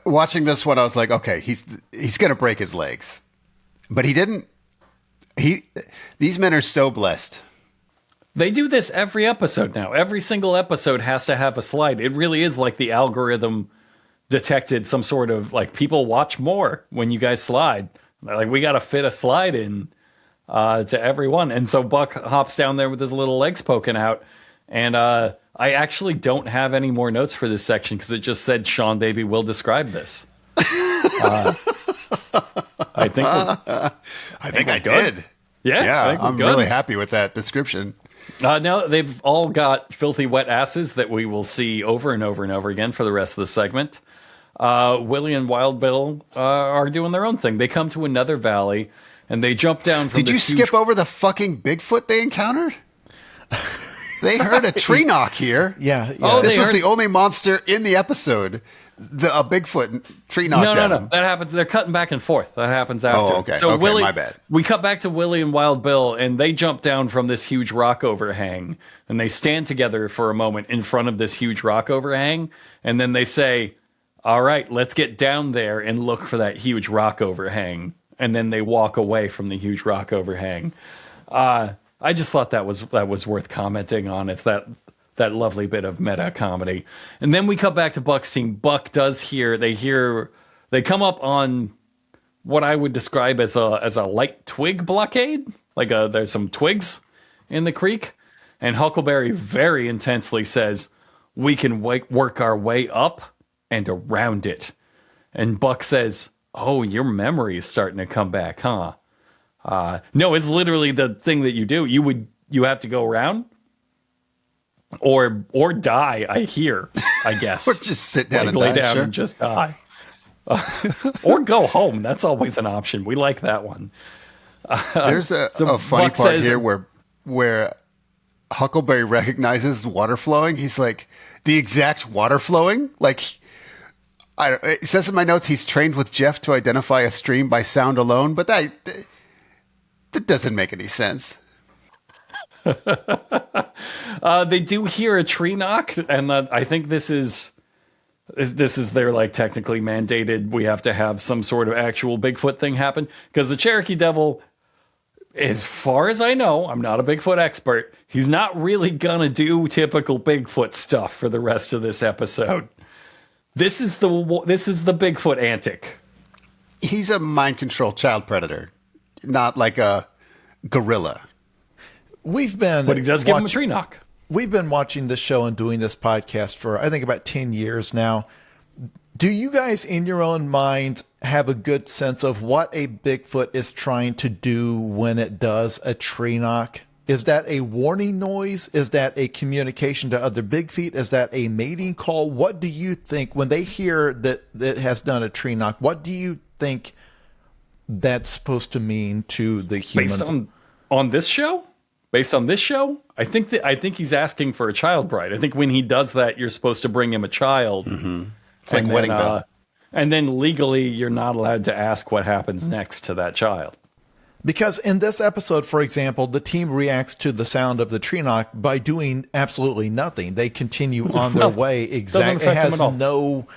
watching this one, I was like, okay, he's gonna break his legs, but he didn't. These men are so blessed. They do this every episode now. Every single episode has to have a slide. It really is like the algorithm detected some sort of, like, people watch more when you guys slide. They're like, we got to fit a slide in to everyone. And so Buck hops down there with his little legs poking out. And I actually don't have any more notes for this section because it just said Sean Baby will describe this. I think I did. Yeah, I Yeah, think we're I'm good. really happy with that description. Now they've all got filthy wet asses that we will see over and over and over again for the rest of the segment. Willie and Wild Bill are doing their own thing. They come to another valley and they jump down from Did you this skip over the fucking Bigfoot they encountered? They heard a tree knock here. Yeah. Oh, This they was heard- the only monster in the episode. A Bigfoot tree knocked No. down. That happens. They're cutting back and forth. That happens after. Oh, okay. So Okay, Willie, my bad. We cut back to Willie and Wild Bill, and they jump down from this huge rock overhang, and they stand together for a moment in front of this huge rock overhang, and then they say, "All right, let's get down there and look for that huge rock overhang." And then they walk away from the huge rock overhang. I just thought that was worth commenting on. It's that lovely bit of meta comedy. And then we cut back to Buck's team. Buck does they come up on what I would describe as a light twig blockade. There's some twigs in the creek, and Huckleberry very intensely says, "We can work our way up and around it." And Buck says, "Oh, your memory is starting to come back, huh?" No, it's literally the thing that you do. You have to go around or die, I guess. Or just sit down and lay die, down sure. and just die. Or go home. That's always an option. We like that one. There's a So funny Buck part says- here where Huckleberry recognizes water flowing. He's like, the exact water flowing? Like, it says in my notes he's trained with Jeff to identify a stream by sound alone, but that doesn't make any sense. They do hear a tree knock, and I think this is their technically mandated. We have to have some sort of actual Bigfoot thing happen because the Cherokee Devil, as far as I know, I'm not a Bigfoot expert. He's not really gonna do typical Bigfoot stuff for the rest of this episode. This is the Bigfoot antic. He's a mind control child predator, not like a gorilla. But he does give him a tree knock. We've been watching this show and doing this podcast for, I think, about 10 years now. Do you guys, in your own minds, have a good sense of what a Bigfoot is trying to do when it does a tree knock? Is that a warning noise? Is that a communication to other Big Feet? Is that a mating call? What do you think when they hear that it has done a tree knock? What do you think that's supposed to mean to the humans? Based on this show? Based on this show, I think he's asking for a child bride. I think when he does that, you're supposed to bring him a child. Mm-hmm. It's like wedding bell. And then legally, you're not allowed to ask what happens next to that child. Because in this episode, for example, the team reacts to the sound of the tree knock by doing absolutely nothing. They continue on their way. Exactly. It affect them has at all. no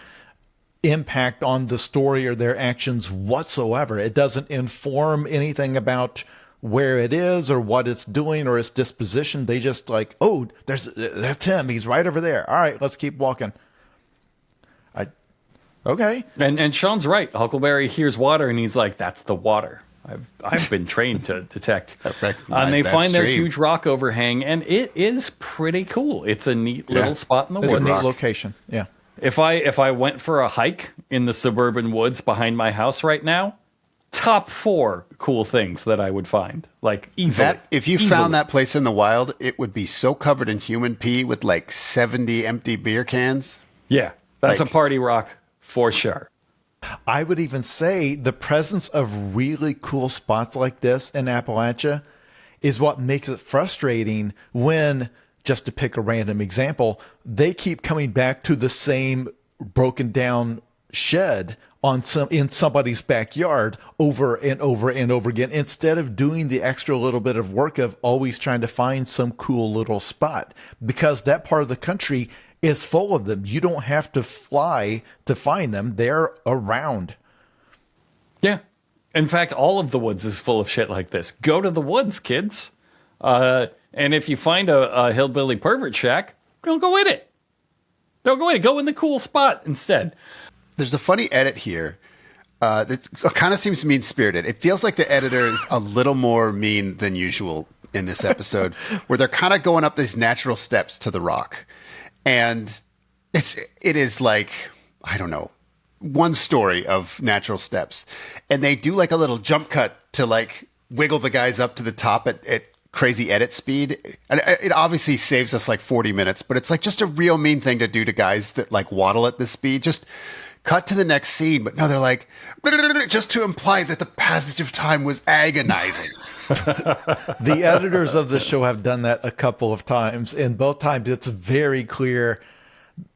impact on the story or their actions whatsoever. It doesn't inform anything about where it is or what it's doing or its disposition. They just like, oh, that's him. He's right over there. All right, let's keep walking. Okay. And Sean's right. Huckleberry hears water and he's like, "That's the water. I've been trained to detect." And they find their huge rock overhang, and it is pretty cool. It's a neat little spot in the It's woods. a neat location. Yeah. If I went for a hike in the suburban woods behind my house right now, top 4 cool things that I would find, like easily. If you Easily. found that place in the wild, it would be so covered in human pee with like 70 empty beer cans. Yeah, that's Like- a party rock for sure. I would even say the presence of really cool spots like this in Appalachia is what makes it frustrating when, just to pick a random example, they keep coming back to the same broken down shed in somebody's backyard over and over and over again, instead of doing the extra little bit of work of always trying to find some cool little spot, because that part of the country is full of them. You don't have to fly to find them. They're around. Yeah. In fact, all of the woods is full of shit like this. Go to the woods, kids. And if you find a hillbilly pervert shack, don't go in it. Don't go in it. Go in the cool spot instead. There's a funny edit here that kind of seems mean-spirited. It feels like the editor is a little more mean than usual in this episode, where they're kind of going up these natural steps to the rock. And it is like, I don't know, one story of natural steps. And they do like a little jump cut to like wiggle the guys up to the top at crazy edit speed. And it obviously saves us like 40 minutes, but it's like just a real mean thing to do to guys that like waddle at this speed. Just cut to the next scene. But no, they're like, just to imply that the passage of time was agonizing. The editors of the show have done that a couple of times, and both times it's very clear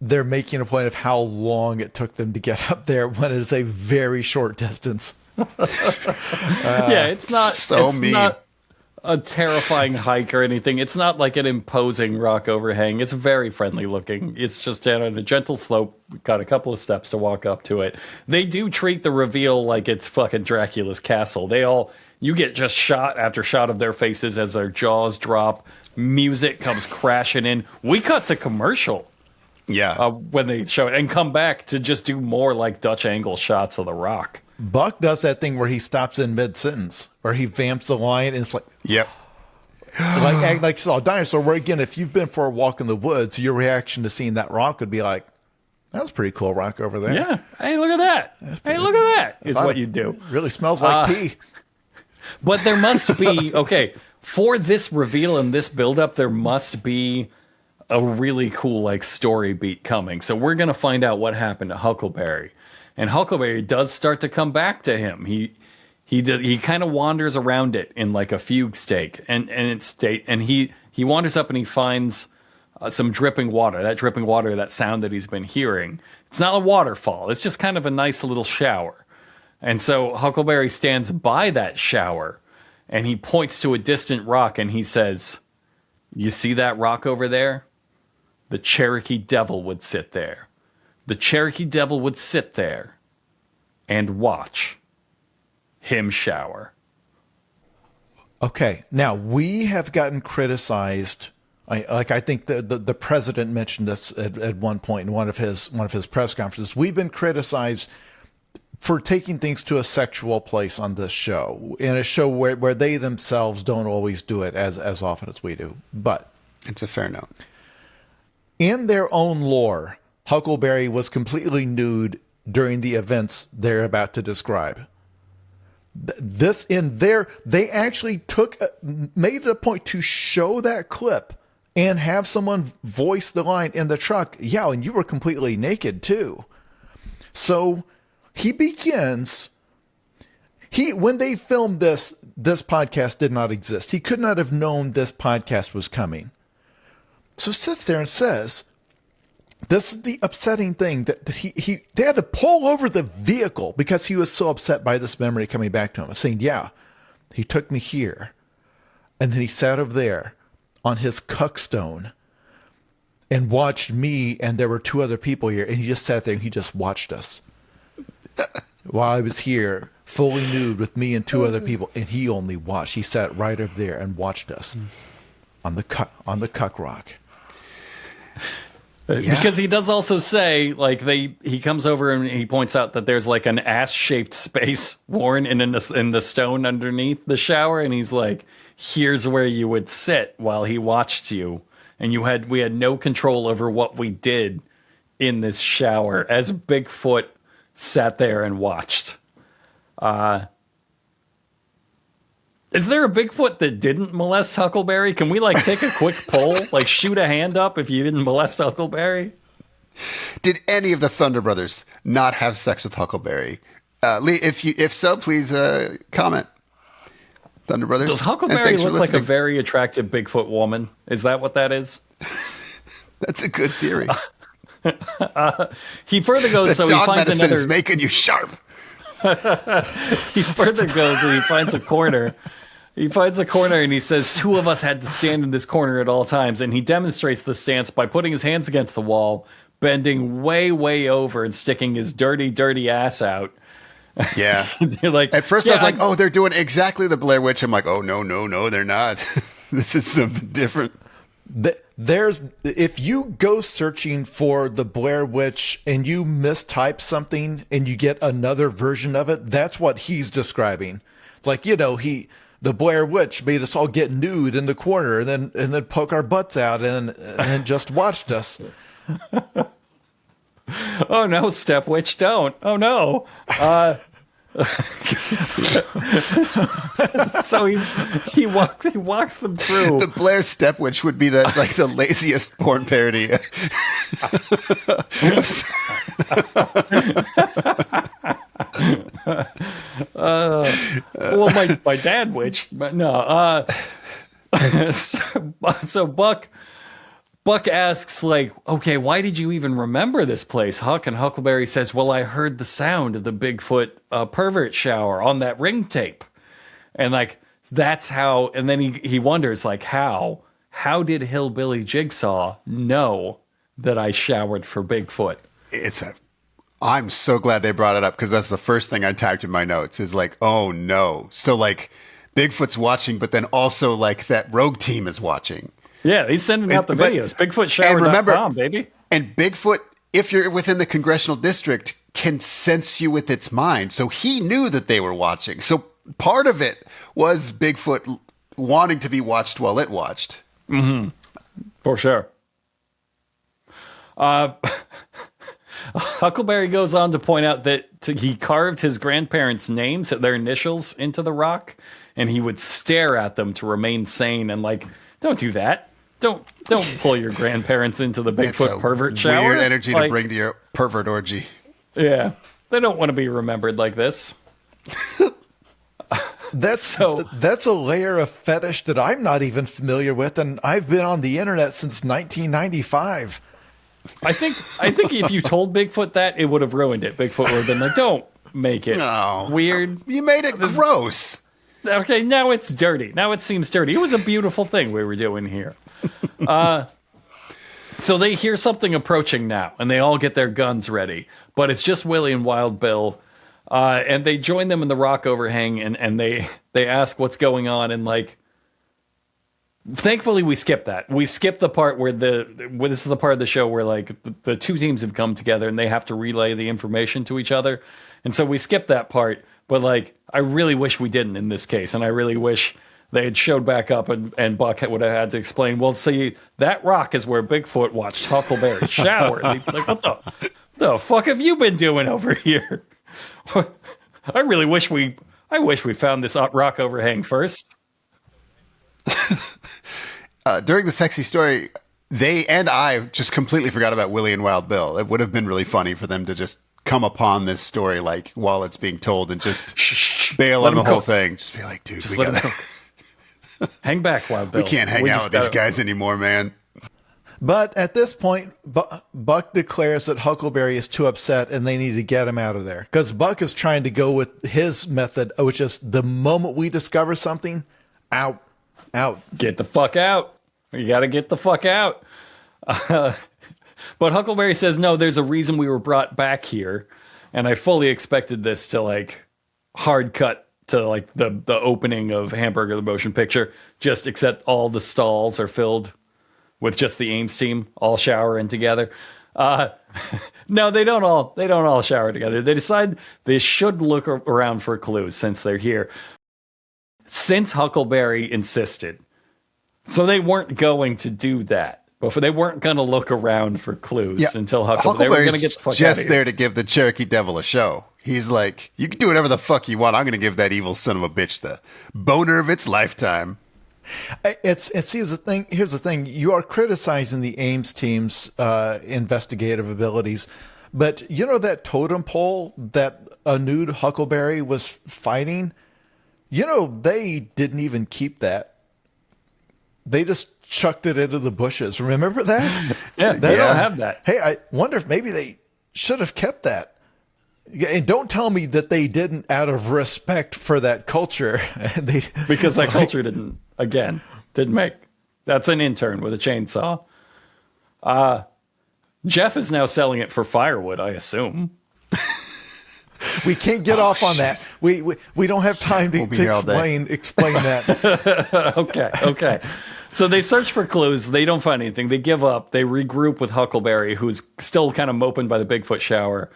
they're making a point of how long it took them to get up there when it is a very short distance. Yeah, it's not not a terrifying hike or anything. It's not like an imposing rock overhang. It's very friendly looking. It's just down on a gentle slope. We've got a couple of steps to walk up to it. They do treat the reveal like it's fucking Dracula's castle. You get just shot after shot of their faces as their jaws drop. Music comes crashing in. We cut to commercial. Yeah. When they show it and come back to just do more like Dutch angle shots of the rock. Buck does that thing where he stops in mid-sentence, where he vamps the line, and it's like, yep. like saw a dinosaur, where again, if you've been for a walk in the woods, your reaction to seeing that rock would be like, that's a pretty cool rock over there. Yeah. Hey, look at that. Hey, look at that is what you do. It really smells like pee. But there must be, okay, for this reveal and this buildup, there must be a really cool like story beat coming. So we're going to find out what happened to Huckleberry. And Huckleberry does start to come back to him. He kind of wanders around it in like a fugue state, and he wanders up and he finds some dripping water. That dripping water, that sound that he's been hearing. It's not a waterfall. It's just kind of a nice little shower. And so Huckleberry stands by that shower, and he points to a distant rock, and he says, "You see that rock over there? The Cherokee Devil would sit there. The Cherokee Devil would sit there and watch him shower." Okay, now we have gotten criticized. I think the president mentioned this at one point in one of his press conferences. We've been criticized for taking things to a sexual place on this show, in a show where they themselves don't always do it as often as we do. But it's a fair note. In their own lore, Huckleberry was completely nude during the events they're about to describe. They actually made it a point to show that clip and have someone voice the line in the truck. Yeah, and you were completely naked too. So he begins. When they filmed this podcast did not exist. He could not have known this podcast was coming. So sits there and says, this is the upsetting thing that they had to pull over the vehicle because he was so upset by this memory coming back to him, saying, yeah, he took me here. And then he sat over there on his cuckstone and watched me, and there were two other people here, and he just sat there and he just watched us while I was here, fully nude with me and two other people, and he only watched. He sat right over there and watched us on the cuck rock. Yeah. Because he does also say, like, he comes over and he points out that there's like an ass-shaped space worn in the stone underneath the shower, and he's like, here's where you would sit while he watched you, and we had no control over what we did in this shower as Bigfoot sat there and watched. Is there a Bigfoot that didn't molest Huckleberry? Can we like take a quick poll? Like shoot a hand up if you didn't molest Huckleberry? Did any of the Thunder Brothers not have sex with Huckleberry? Lee, if so, please comment. Thunder Brothers. Does Huckleberry look like a very attractive Bigfoot woman? Is that what that is? That's a good theory. He further goes, so he finds medicine is making you sharp. He further goes and he finds a corner. He finds a corner and he says, two of us had to stand in this corner at all times. And he demonstrates the stance by putting his hands against the wall, bending way, way over and sticking his dirty, dirty ass out. Yeah. Like, at first I was like, oh, they're doing exactly the Blair Witch. I'm like, oh, no, they're not. This is something different. If you go searching for the Blair Witch and you mistype something and you get another version of it, that's what he's describing. It's like, the Blair Witch made us all get nude in the corner and then poke our butts out and just watched us. Oh no, Step Witch, don't. Oh no. So he walks them through. The Blair Step Witch would be the laziest porn parody. Well, my dad witch, but no. So Buck asks, like, okay, why did you even remember this place, Huck? And Huckleberry says, well, I heard the sound of the Bigfoot pervert shower on that ring tape. And, like, that's how, and then he wonders, like, how did Hillbilly Jigsaw know that I showered for Bigfoot? I'm so glad they brought it up, because that's the first thing I typed in my notes is like, oh no. So, like, Bigfoot's watching, but then also, like, that rogue team is watching. Yeah, he's sending out the videos. BigfootShower.com, baby. And Bigfoot, if you're within the congressional district, can sense you with its mind. So he knew that they were watching. So part of it was Bigfoot wanting to be watched while it watched. Mm-hmm. For sure. Huckleberry goes on to point out that he carved his grandparents' names, their initials, into the rock, and he would stare at them to remain sane. And, like, don't do that. Don't pull your grandparents into the Bigfoot pervert shower. Weird energy to bring to your pervert orgy. Yeah, they don't want to be remembered like this. That's a layer of fetish that I'm not even familiar with, and I've been on the internet since 1995. I think if you told Bigfoot that, it would have ruined it. Bigfoot would have been like, "Don't make it weird. You made it gross." Okay, now it's dirty. Now it seems dirty. It was a beautiful thing we were doing here. So they hear something approaching now, and they all get their guns ready. But it's just Willie and Wild Bill, and they join them in the rock overhang, and they ask what's going on, and, like, thankfully we skip that. We skip the part where this is the part of the show where, like, the two teams have come together and they have to relay the information to each other, and so we skip that part. But, like, I really wish we didn't in this case, and I really wish they had showed back up and Buck would have had to explain, well, see, that rock is where Bigfoot watched Huckleberry shower. And like, what the fuck have you been doing over here? I wish we found this rock overhang first. During the sexy story, they and I just completely forgot about Willie and Wild Bill. It would have been really funny for them to just come upon this story, like, while it's being told, and just bail on the whole thing. Just be like, dude, just we gotta hang back, Wild Bill. We can't hang out with these guys anymore, man. But at this point, Buck declares that Huckleberry is too upset and they need to get him out of there. Because Buck is trying to go with his method, which is the moment we discover something, out. Get the fuck out. You got to get the fuck out. But Huckleberry says, no, there's a reason we were brought back here. And I fully expected this to, like, hard cut to, like, the opening of Hamburger the Motion Picture, just except all the stalls are filled with just the Ames team all showering together. No, they don't all shower together. They decide they should look around for clues since they're here. Since Huckleberry insisted. So they weren't going to do that. But they weren't going to look around for clues until Huckleberry. They were going to get the fuck just out of there here. to give the Cherokee Devil a show. He's like, you can do whatever the fuck you want. I'm going to give that evil son of a bitch the boner of its lifetime. Here's the thing. You are criticizing the Ames team's investigative abilities, but you know that totem pole that a nude Huckleberry was fighting? You know, they didn't even keep that. They just chucked it into the bushes. Remember that? Yeah, they don't have that. Hey, I wonder if maybe they should have kept that. And don't tell me that they didn't out of respect for that culture. Because that culture didn't make. That's an intern with a chainsaw. Jeff is now selling it for firewood, I assume. We can't get off on that. We don't have time to explain that. Okay. So they search for clues. They don't find anything. They give up. They regroup with Huckleberry, who's still kind of moping by the Bigfoot shower.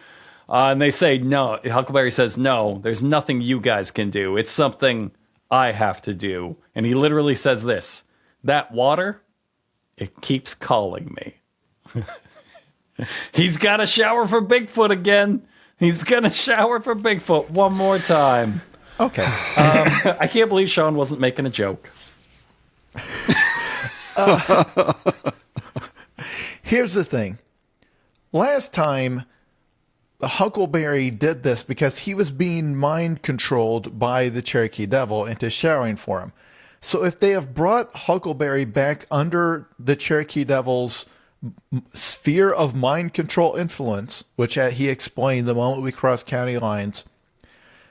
And they say, no. Huckleberry says, no, there's nothing you guys can do. It's something I have to do. And he literally says this, that water, it keeps calling me. He's got to shower for Bigfoot again. He's going to shower for Bigfoot one more time. Okay. I can't believe Sean wasn't making a joke. Here's the thing. Last time, Huckleberry did this because he was being mind controlled by the Cherokee Devil into showering for him. So if they have brought Huckleberry back under the Cherokee Devil's sphere of mind control influence, which he explained the moment we crossed county lines,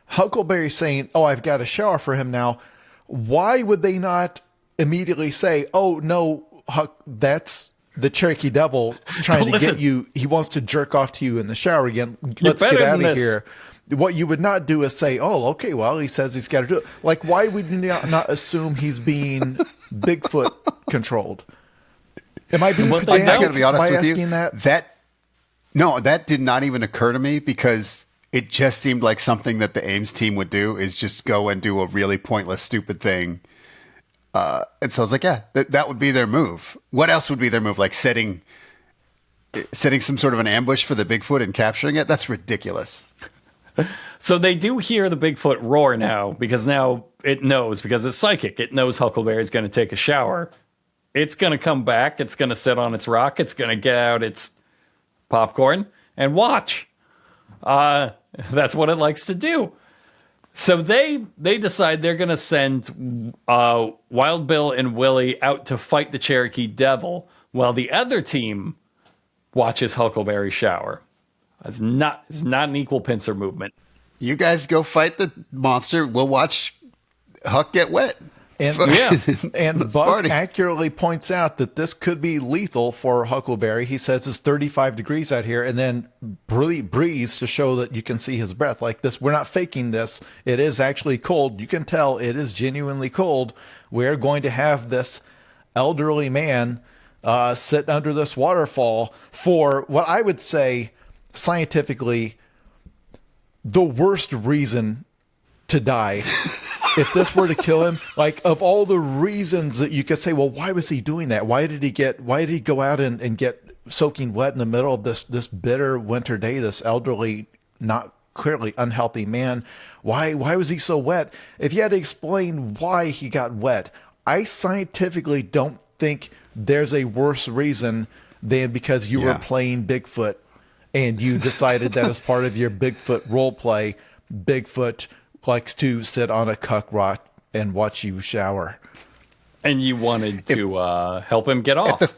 Huckleberry saying, "Oh, I've got a shower for him now," why would they not immediately say, "Oh, no, Huck, that's the Cherokee Devil trying to get you. He wants to jerk off to you in the shower again. Let's get out of here." What you would not do is say, "Oh, okay, well, he says he's got to do it." Like, why would you not assume he's being Bigfoot controlled? Am I being I got to be honest with you. That did not even occur to me, because it just seemed like something that the Ames team would do, is just go and do a really pointless, stupid thing. And so I was like, yeah, that would be their move. What else would be their move? Like setting some sort of an ambush for the Bigfoot and capturing it? That's ridiculous. So they do hear the Bigfoot roar now, because now it knows, because it's psychic. It knows Huckleberry's going to take a shower. It's going to come back. It's going to sit on its rock. It's going to get out its popcorn and watch. That's what it likes to do. So they decide they're going to send Wild Bill and Willie out to fight the Cherokee Devil, while the other team watches Huckleberry shower. It's not an equal pincer movement. You guys go fight the monster. We'll watch Huck get wet. And and Buck accurately points out that this could be lethal for Huckleberry. He says it's 35 degrees out here, and then breathes to show that you can see his breath. Like this, we're not faking this. It is actually cold. You can tell it is genuinely cold. We're going to have this elderly man sit under this waterfall for what I would say scientifically the worst reason to die. If this were to kill him, like, of all the reasons that you could say, well, why was he doing that? Why did he go out and get soaking wet in the middle of this bitter winter day, this elderly, not clearly unhealthy man? Why was he so wet? If you had to explain why he got wet, I scientifically don't think there's a worse reason than because you were playing Bigfoot and you decided that as part of your Bigfoot role play, Bigfoot likes to sit on a cuck rock and watch you shower. And you wanted to help him get off. At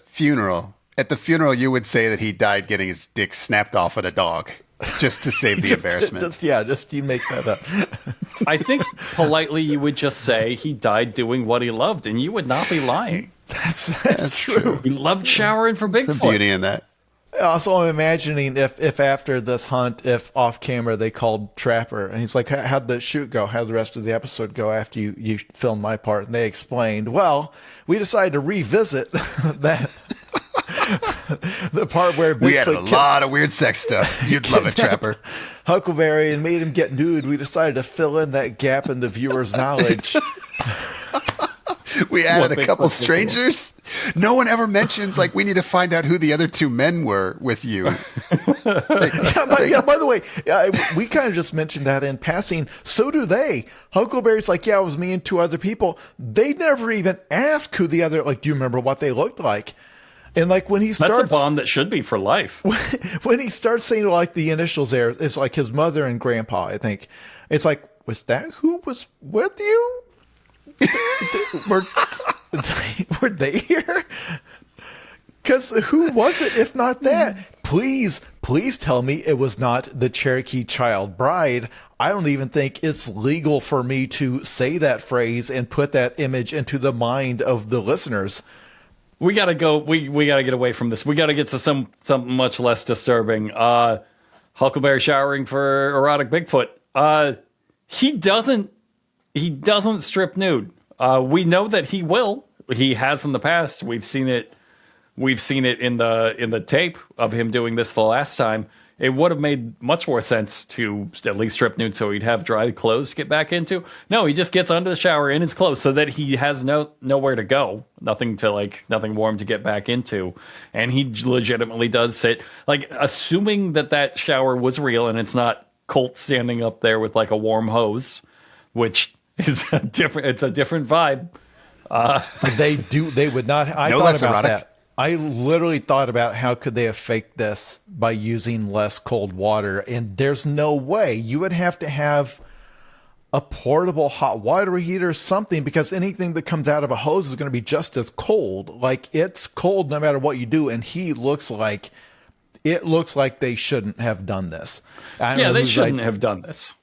the funeral, you would say that he died getting his dick snapped off at a dog, just to save the embarrassment. Just you make that up. I think politely you would just say he died doing what he loved, and you would not be lying. That's true. He loved showering for Bigfoot. Some beauty in that. Also, I'm imagining if after this hunt, if off camera they called Trapper and he's like, how'd the shoot go? How'd the rest of the episode go after you filmed my part? And they explained, well, we decided to revisit that the part where Bigfoot we had a lot of weird sex stuff. You'd love it, Trapper. Huckleberry and made him get nude. We decided to fill in that gap in the viewer's knowledge. We added a couple strangers. No one ever mentions, like, we need to find out who the other two men were with you. By the way, we kind of just mentioned that in passing. So do they. Huckleberry's like, yeah, it was me and two other people. They never even ask who the other, like, do you remember what they looked like? And like when he starts, that's a bond that should be for life. When he starts saying like the initials there, it's like his mother and grandpa, I think. It's like, was that who was with you? Were they here? Because who was it if not that? Please tell me it was not the Cherokee child bride. I don't even think it's legal for me to say that phrase and put that image into the mind of the listeners. We gotta go. We gotta get away from this. We gotta get to something much less disturbing. Huckleberry showering for erotic Bigfoot. He doesn't strip nude. We know that he will. He has in the past. We've seen it in the tape of him doing this the last time. It would have made much more sense to at least strip nude so he'd have dry clothes to get back into. No, he just gets under the shower in his clothes so that he has nowhere to go, nothing warm to get back into, and he legitimately does sit, like, assuming that shower was real and it's not Colt standing up there with like a warm hose. which is a different vibe. They would not. I No thought less about erotic. that. I literally thought about how could they have faked this by using less cold water, and there's no way. You would have to have a portable hot water heater or something, because anything that comes out of a hose is going to be just as cold. Like, it's cold no matter what you do, and it looks like they shouldn't have done this. I don't know They who's shouldn't right. have done this.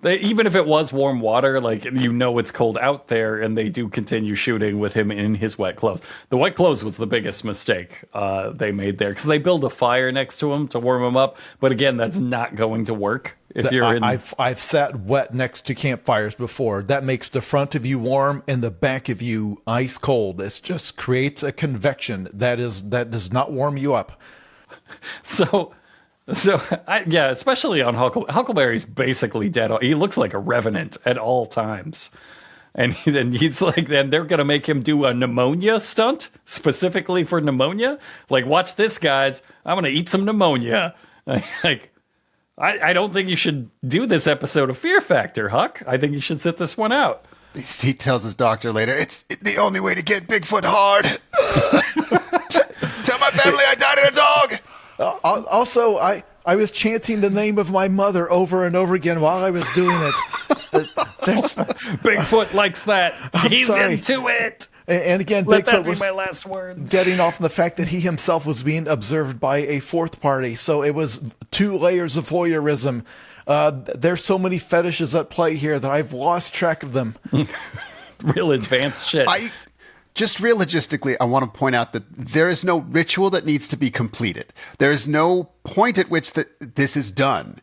Even if it was warm water, like, it's cold out there, and they do continue shooting with him in his wet clothes. The wet clothes was the biggest mistake they made there, because they build a fire next to him to warm him up. But again, that's not going to work if you're in. I've sat wet next to campfires before. That makes the front of you warm and the back of you ice cold. It just creates a convection that does not warm you up. Especially on Huckleberry's basically dead. He looks like a revenant at all times. And then they're going to make him do a pneumonia stunt specifically for pneumonia. Like, watch this, guys. I'm going to eat some pneumonia. Like, I don't think you should do this episode of Fear Factor, Huck. I think you should sit this one out. He tells his doctor later, it's the only way to get Bigfoot hard. Tell my family I died in a dog. Also, I was chanting the name of my mother over and over again while I was doing it. Bigfoot likes that. He's sorry. into it. And again, Let that Bigfoot be was my last words. getting off on the fact that he himself was being observed by a fourth party. So it was 2 layers of voyeurism. There's so many fetishes at play here that I've lost track of them. Real advanced shit. Just real logistically, I want to point out that there is no ritual that needs to be completed. There is no point at which this is done.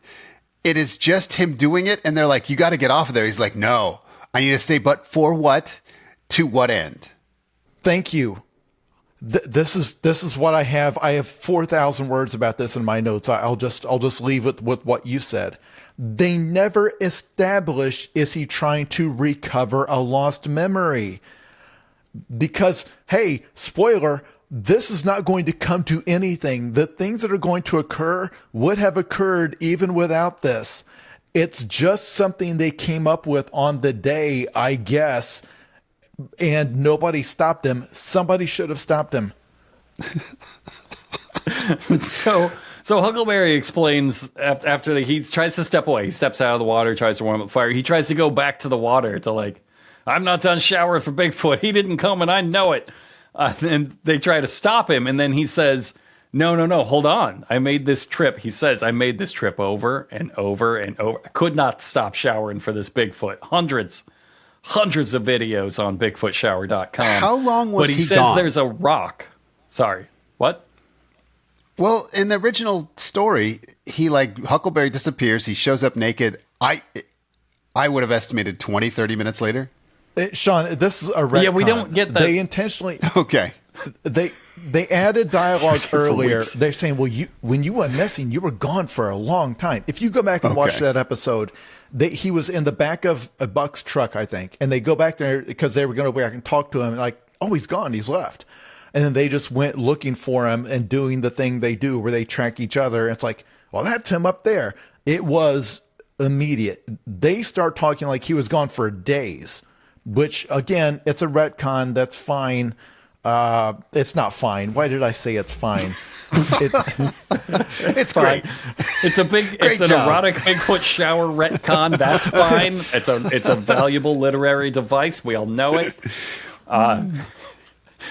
It is just him doing it, and they're like, you got to get off of there. He's like, no, I need to stay, but for what? To what end? Thank you. This is what I have. I have 4,000 words about this in my notes. I'll just leave it with what you said. They never established, is he trying to recover a lost memory? Because, hey, spoiler, this is not going to come to anything. The things that are going to occur would have occurred even without this. It's just something they came up with on the day, I guess, and nobody stopped him. Somebody should have stopped him. So Huckleberry explains after he tries to step away. He steps out of the water, tries to warm up the fire. He tries to go back to the water to like, I'm not done showering for Bigfoot. He didn't come, and I know it. And they try to stop him, and then he says, No, hold on. I made this trip. He says, I made this trip over and over and over. I could not stop showering for this Bigfoot. Hundreds of videos on BigfootShower.com. How long was he But he says gone? there's a rock. Sorry, what? Well, in the original story, Huckleberry disappears. He shows up naked. I would have estimated 20, 30 minutes later. Sean, this is a retcon. Yeah, we don't get that. They intentionally... Okay. They added dialogue earlier. weeks. They're saying, well, when you went missing, you were gone for a long time. If you go back and watch Okay. that episode, he was in the back of a Buck's truck, I think. And they go back there because they were going to go back and talk to him. Like, oh, he's gone. He's left. And then they just went looking for him and doing the thing they do where they track each other. And it's like, well, that's him up there. It was immediate. They start talking like he was gone for days, which, again, it's a retcon. That's fine. It's not fine. Why did I say it's fine? It's great. It's an job. erotic Bigfoot shower retcon. That's fine. It's a valuable literary device. We all know it.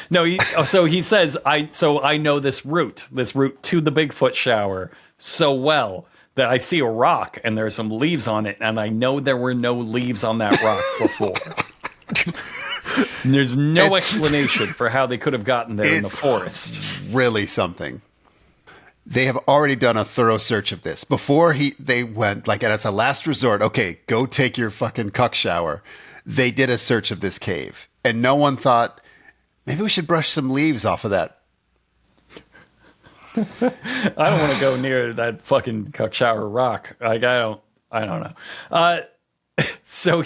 No, he says I know this route to the Bigfoot shower so well that I see a rock and there's some leaves on it, and I know there were no leaves on that rock before. And there's no explanation for how they could have gotten there in the forest. Really something. They have already done a thorough search of this before they went like, and it's a last resort. Okay, go take your fucking cuck shower. They did a search of this cave, and no one thought maybe we should brush some leaves off of that. I don't want to go near that fucking cuck shower rock. Like I don't know. So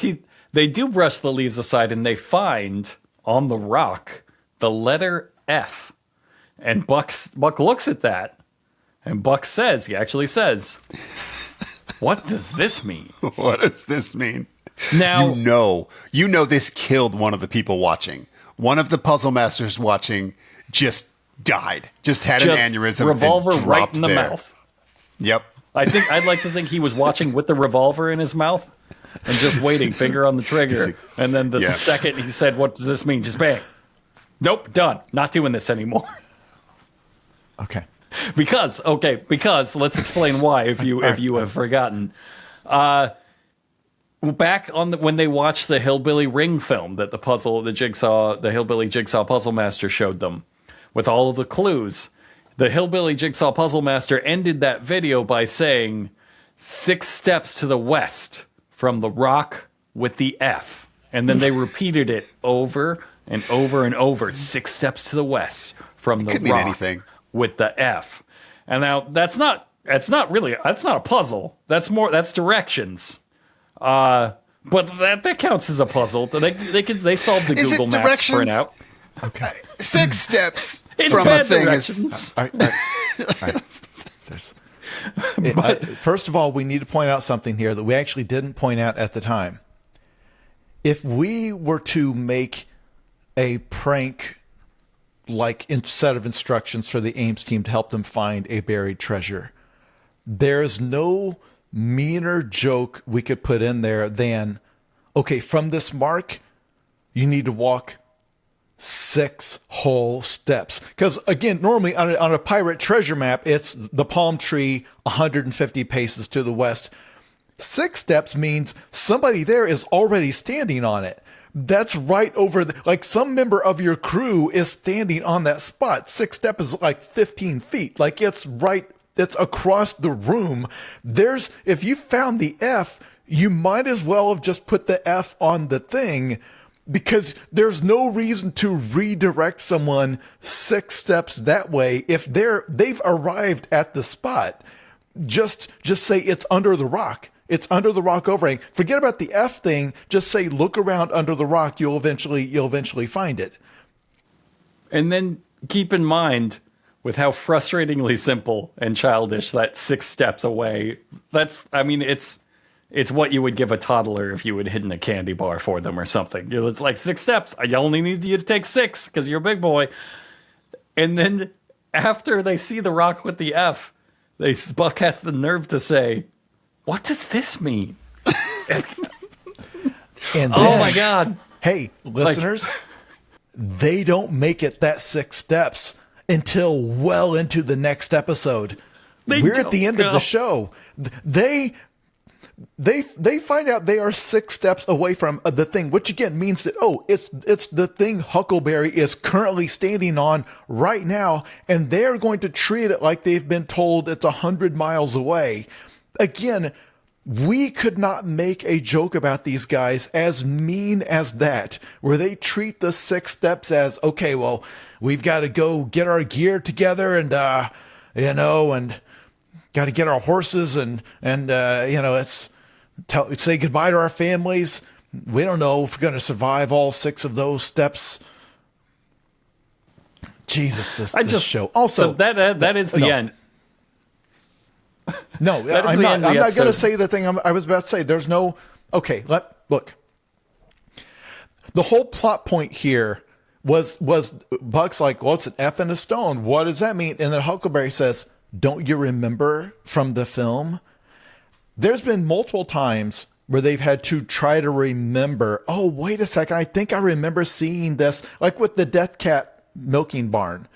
they do brush the leaves aside, and they find on the rock the letter F. And Buck looks at that, and Buck says, he actually says, "What does this mean?" What does this mean? Now, you know this killed one of the people watching. One of the puzzle masters watching just died. Just had an aneurysm. Revolver and right in the there. mouth. Yep. I'd like to think he was watching with the revolver in his mouth and just waiting, finger on the trigger. And then the second he said, "What does this mean?" Just bang. Nope, done. Not doing this anymore. Okay. Because let's explain why if you have forgotten. Back on when they watched the Hillbilly Ring film that the Hillbilly Jigsaw Puzzle Master showed them with all of the clues, the Hillbilly Jigsaw Puzzle Master ended that video by saying 6 steps to the west from the rock with the F. And then they repeated it over and over and over. 6 steps to the west from the rock with the F. And now that's not a puzzle. That's directions. But that counts as a puzzle. They solved the Google Maps printout. Okay. 6 steps It's from bad a thing directions. All right. First of all, we need to point out something here that we actually didn't point out at the time. If we were to make a prank like set of instructions for the Ames team to help them find a buried treasure, there's no meaner joke we could put in there than, okay, from this mark, you need to walk 6 whole steps. Because again, normally on a pirate treasure map, it's the palm tree 150 paces to the west. 6 steps means somebody there is already standing on it. That's right over like some member of your crew is standing on that spot. 6 steps is like 15 feet. Like it's across the room. If you found the F, you might as well have just put the F on the thing, because there's no reason to redirect someone 6 steps that way. If they've arrived at the spot, just say it's under the rock. It's under the rock overhang. Forget about the F thing. Just say, look around under the rock. You'll eventually find it. And then keep in mind with how frustratingly simple and childish that 6 steps away. It's what you would give a toddler if you had hidden a candy bar for them or something. It's like 6 steps. I only need you to take 6 because you're a big boy. And then after they see the rock with the F, Buck has the nerve to say, "What does this mean?" And then, oh my God. Hey, listeners, they don't make it that 6 steps until well into the next episode. We're at the end of the show. They find out they are 6 steps away from the thing, which again means that, it's the thing Huckleberry is currently standing on right now, and they're going to treat it like they've been told it's 100 miles away. Again, we could not make a joke about these guys as mean as that, where they treat the 6 steps as, okay, well, we've got to go get our gear together and got to get our horses and say goodbye to our families. We don't know if we're going to survive all 6 of those steps. Jesus, this show. Also, so that is the end. No, I'm not going to say the thing I was about to say. There's no... Okay, look. The whole plot point here was Buck's like, well, it's an F and a stone. What does that mean? And then Huckleberry says, don't you remember from the film? There's been multiple times where they've had to try to remember, oh, wait a second, I think I remember seeing this, like with the Death Cat milking barn,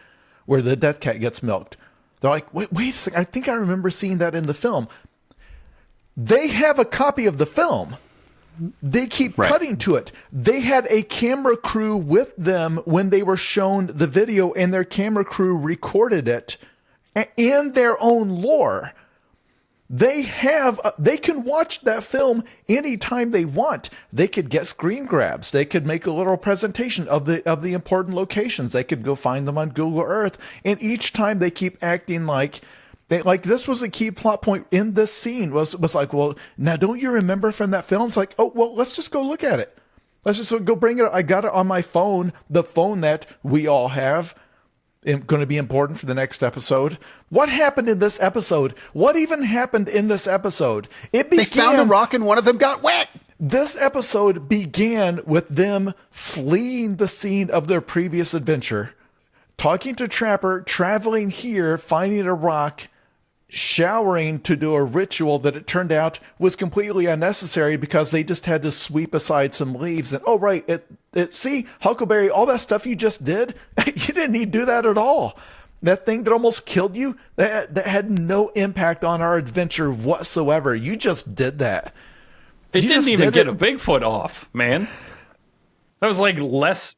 where the Death Cat gets milked. They're like, wait a second, I think I remember seeing that in the film. They have a copy of the film. They keep cutting to it. They had a camera crew with them when they were shown the video, and their camera crew recorded it in their own lore. They can watch that film anytime they want. They could get screen grabs. They could make a little presentation of the important locations. They could go find them on Google Earth. And each time they keep acting like this was a key plot point in this scene was like, well, now don't you remember from that film? It's like, oh, well, let's just go look at it. Let's just go bring it. I got it on my phone, the phone that we all have. Going to be important for the next episode. What happened in this episode? What even happened in this episode? They found a rock and one of them got wet. This episode began with them fleeing the scene of their previous adventure, talking to Trapper, traveling here, finding a rock, showering to do a ritual that it turned out was completely unnecessary because they just had to sweep aside some leaves. And, oh, right, see, Huckleberry, all that stuff you just did, you didn't need to do that at all. That thing that almost killed you, that had no impact on our adventure whatsoever. You just did that. It didn't even get a Bigfoot off, man. That was like less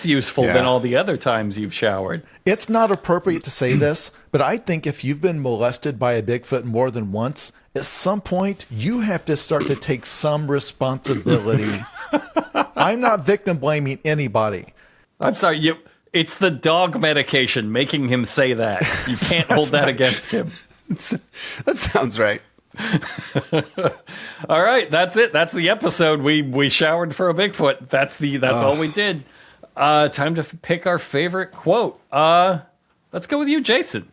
useful than all the other times you've showered. It's not appropriate to say this, but I think if you've been molested by a Bigfoot more than once, at some point you have to start to take some responsibility. I'm not victim blaming anybody. I'm sorry, it's the dog medication making him say that. You can't hold that against him. That sounds right. All right, that's it. That's the episode. We showered for a Bigfoot. That's all we did. Time to pick our favorite quote. Let's go with you, Jason.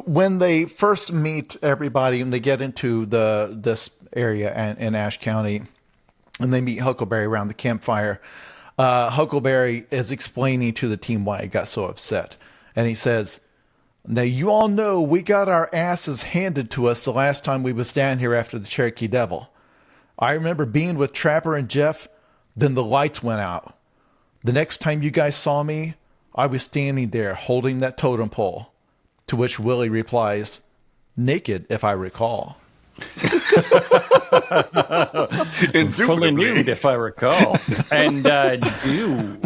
When they first meet everybody and they get into this area in Ashe County, and they meet Huckleberry around the campfire, Huckleberry is explaining to the team why he got so upset. And he says, now you all know we got our asses handed to us the last time we was down here after the Cherokee Devil. I remember being with Trapper and Jeff, then the lights went out. The next time you guys saw me, I was standing there holding that totem pole. To which Willie replies, naked if I recall. Fully nude if I recall. And do.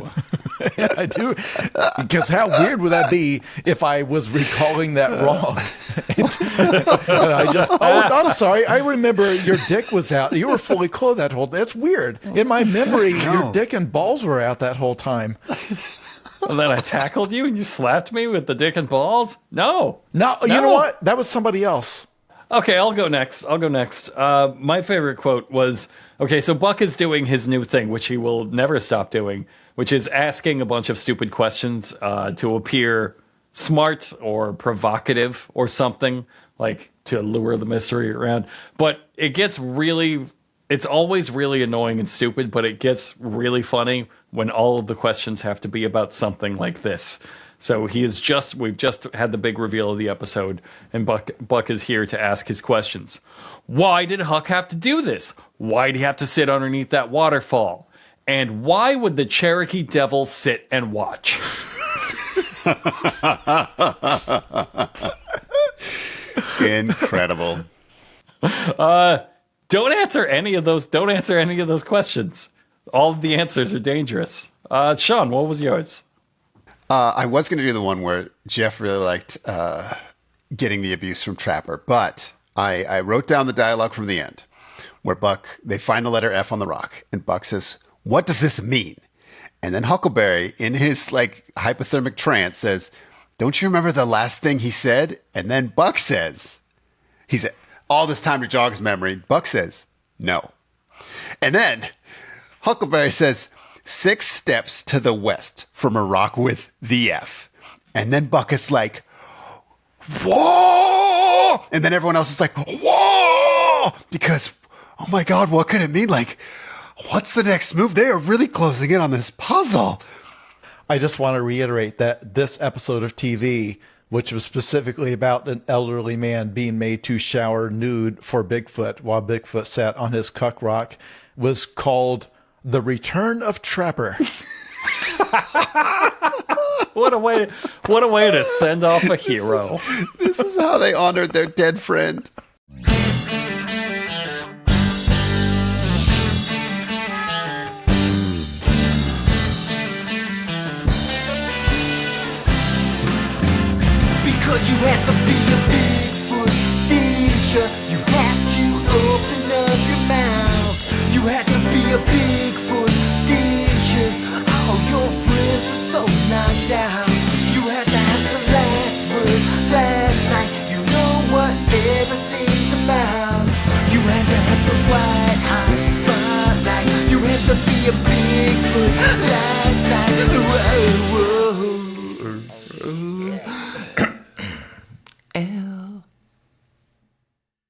Yeah, I do. Because how weird would that be if I was recalling that wrong? And I just, I'm sorry. I remember your dick was out. You were fully clothed that whole day. That's weird. In my memory, your dick and balls were out that whole time. And then I tackled you and you slapped me with the dick and balls? No. No, you know what? That was somebody else. Okay, I'll go next. My favorite quote was, okay, so Buck is doing his new thing, which he will never stop doing, which is asking a bunch of stupid questions to appear smart or provocative or something, like to lure the mystery around. But it's always really annoying and stupid, but it gets really funny when all of the questions have to be about something like this. So we've just had the big reveal of the episode, and Buck is here to ask his questions. Why did Huck have to do this? Why did he have to sit underneath that waterfall? And why would the Cherokee Devil sit and watch? Incredible. Don't answer any of those questions. All of the answers are dangerous. Sean, what was yours? I was going to do the one where Jeff really liked getting the abuse from Trapper, but I wrote down the dialogue from the end where they find the letter F on the rock, and Buck says, "What does this mean?" And then Huckleberry, in his hypothermic trance, says, "Don't you remember the last thing he said?" And then Buck says, he said, all this time to jog his memory, Buck says, "No." And then Huckleberry says, 6 steps to the west from a rock with the F. And then Buck is like, "Whoa!" And then everyone else is like, "Whoa!" Because, oh my God, what could it mean? What's the next move? They are really closing in on this puzzle. I just want to reiterate that this episode of TV, which was specifically about an elderly man being made to shower nude for Bigfoot while Bigfoot sat on his cuck rock, was called The Return of Trapper. What a way to send off a hero. This is how they honored their dead friend. Because you have to be a Bigfoot feature. You have to open up your mouth. You have to be a big